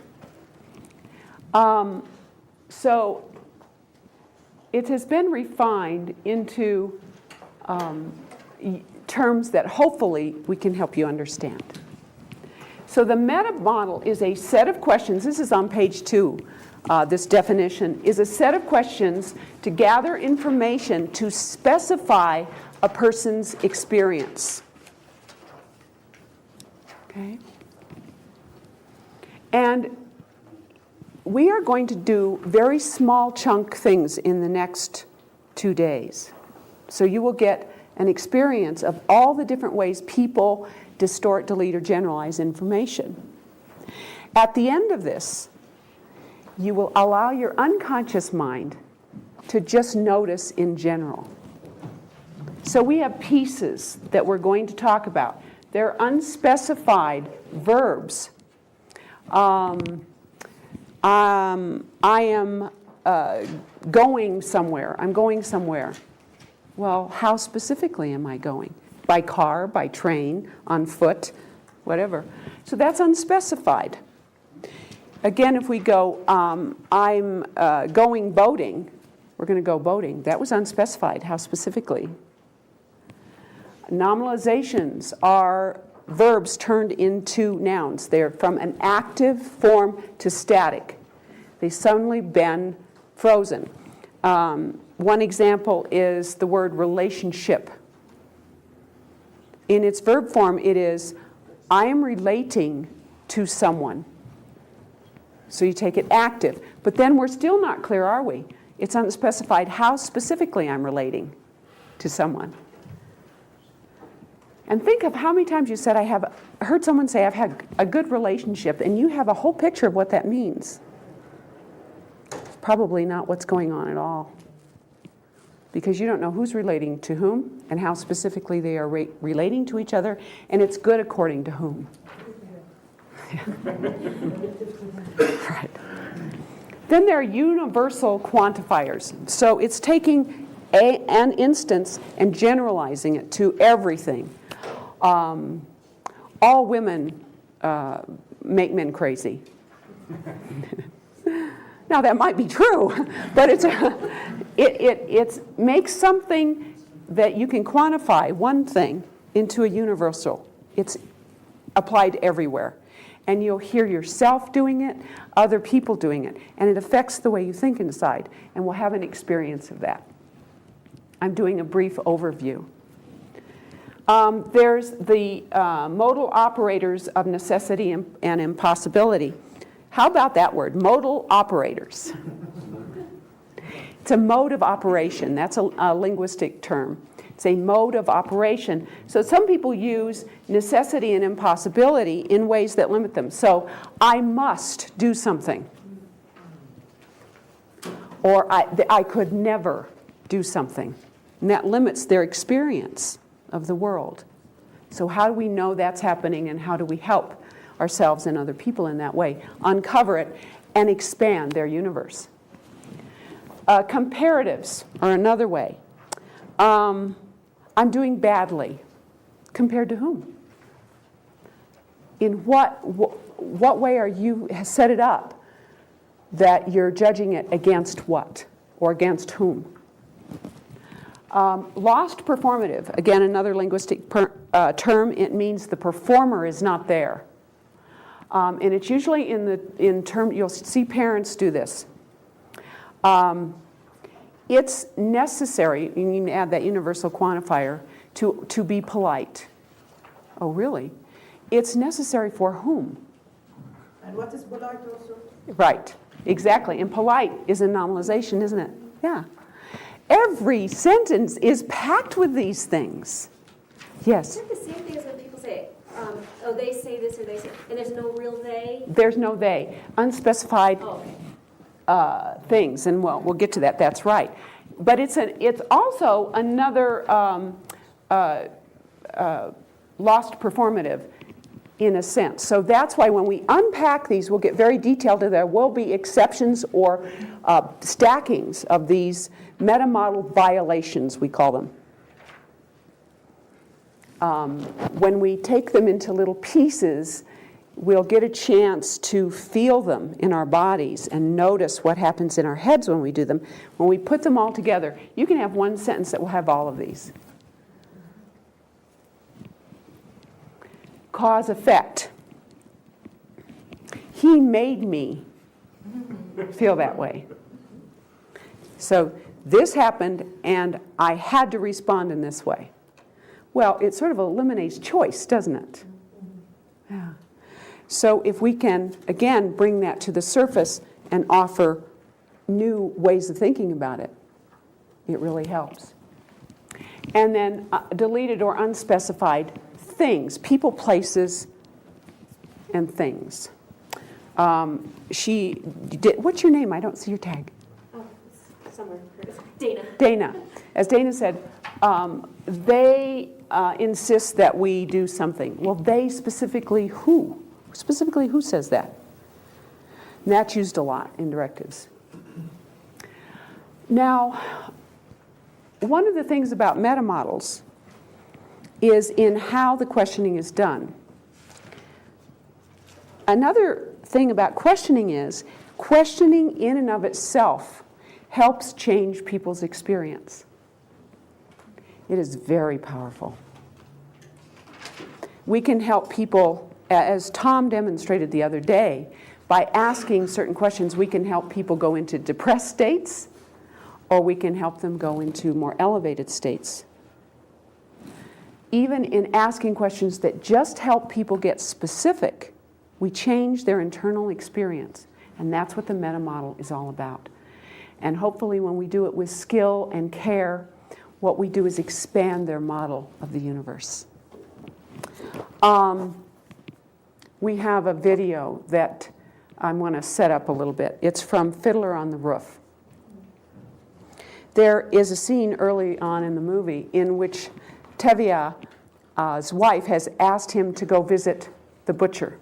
So it has been refined into terms that hopefully we can help you understand. So the meta model is a set of questions. This is on page 2. This definition is a set of questions to gather information to specify a person's experience. Okay? And we are going to do very small chunk things in the next 2 days. So you will get an experience of all the different ways people distort, delete, or generalize information. At the end of this, you will allow your unconscious mind to just notice in general. So we have pieces that we're going to talk about. They're unspecified verbs. I am going somewhere. I'm going somewhere. Well, how specifically am I going? By car, by train, on foot, whatever. So that's unspecified. Again, if we go, I'm going boating, we're going to go boating. That was unspecified. How specifically? Nominalizations are verbs turned into nouns. They're from an active form to static. They've suddenly been frozen. One example is the word relationship. In its verb form, it is, I am relating to someone. So you take it active. But then we're still not clear, are we? It's unspecified how specifically I'm relating to someone. And think of how many times you said, I heard someone say, I've had a good relationship, and you have a whole picture of what that means. It's probably not what's going on at all. Because you don't know who's relating to whom and how specifically they are relating to each other, and it's good according to whom. Right. Then there are universal quantifiers. So it's taking an instance and generalizing it to everything. All women make men crazy. Now that might be true, but it makes something that you can quantify, one thing, into a universal. It's applied everywhere. And you'll hear yourself doing it, other people doing it, and it affects the way you think and decide, and we'll have an experience of that. I'm doing a brief overview. There's the modal operators of necessity and impossibility. How about that word, modal operators? It's a mode of operation. That's a linguistic term. It's a mode of operation. So some people use necessity and impossibility in ways that limit them. So I must do something. Or I could never do something. And that limits their experience of the world. So how do we know that's happening, and how do we help ourselves and other people in that way? Uncover it and expand their universe. Comparatives are another way. I'm doing badly. Compared to whom? In what way are you set it up that you're judging it against what or against whom? Lost performative, again, another linguistic term. It means the performer is not there. And it's usually in term, you'll see parents do this. It's necessary, you need to add that universal quantifier, to be polite. Oh, really? It's necessary for whom? And what is polite also? Right, exactly. And polite is a nominalization, isn't it? Yeah. Every sentence is packed with these things. Yes? Is that the same thing as when people say, oh, they say this or they say, and there's no real they? There's no they. Unspecified things, and we'll get to that. That's right. But it's also another lost performative in a sense. So that's why when we unpack these, we'll get very detailed. There will be exceptions or stackings of these meta-model violations, we call them. When we take them into little pieces, we'll get a chance to feel them in our bodies and notice what happens in our heads when we do them. When we put them all together, you can have one sentence that will have all of these. Cause effect. He made me feel that way. So this happened and I had to respond in this way. Well, it sort of eliminates choice, doesn't it? Yeah. So if we can, again, bring that to the surface and offer new ways of thinking about it, it really helps. And then deleted or unspecified things, people, places, and things. She did, what's your name? I don't see your tag. Oh, it's somewhere. Dana. Dana. As Dana said, they insist that we do something. Well, they specifically who? Specifically who says that? And that's used a lot in directives. Now, one of the things about metamodels is in how the questioning is done. Another thing about questioning is questioning in and of itself helps change people's experience. It is very powerful. We can help people, as Tom demonstrated the other day, by asking certain questions, we can help people go into depressed states, or we can help them go into more elevated states. Even in asking questions that just help people get specific, we change their internal experience. And that's what the meta model is all about. And hopefully when we do it with skill and care, what we do is expand their model of the universe. We have a video that I want to set up a little bit. It's from Fiddler on the Roof. There is a scene early on in the movie in which Tevia's wife has asked him to go visit the butcher.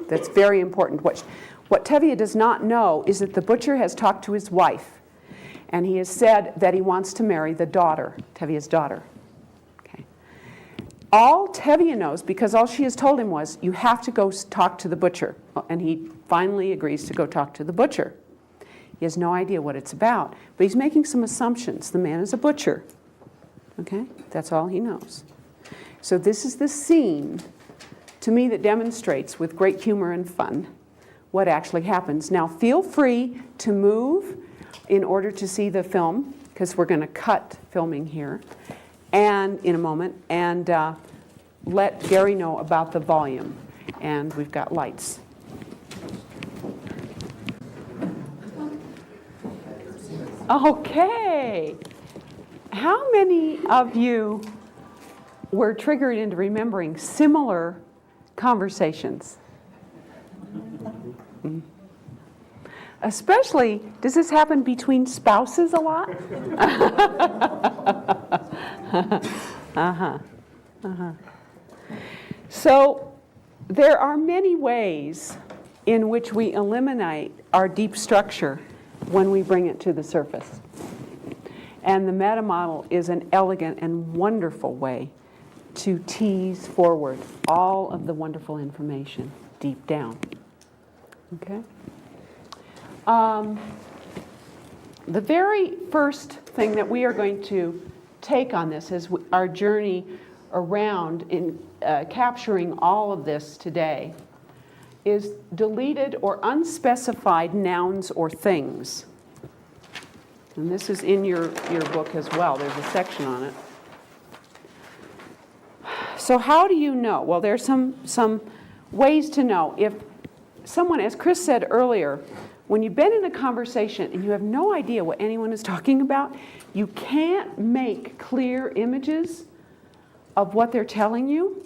That's very important. What Tevye does not know is that the butcher has talked to his wife, and he has said that he wants to marry the daughter, Tevye's daughter. Okay. All Tevye knows, because all she has told him was, you have to go talk to the butcher. And he finally agrees to go talk to the butcher. He has no idea what it's about, but he's making some assumptions. The man is a butcher. Okay? That's all he knows. So this is the scene, to me, that demonstrates with great humor and fun what actually happens. Now feel free to move in order to see the film, because we're going to cut filming here and in a moment, and let Gary know about the volume. And we've got lights. Okay. How many of you were triggered into remembering similar conversations? Especially, does this happen between spouses a lot? So there are many ways in which we eliminate our deep structure when we bring it to the surface. And the meta model is an elegant and wonderful way to tease forward all of the wonderful information deep down. Okay? The very first thing that we are going to take on this is our journey around in capturing all of this today is deleted or unspecified nouns or things. And this is in your book as well. There's a section on it. So how do you know? Well, there's some ways to know. If someone, as Chris said earlier, when you've been in a conversation and you have no idea what anyone is talking about, you can't make clear images of what they're telling you,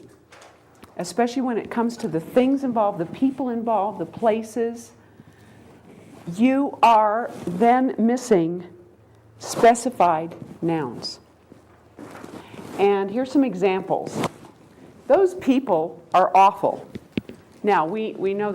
especially when it comes to the things involved, the people involved, the places. You are then missing specified nouns. And here's some examples. Those people are awful. Now, we know that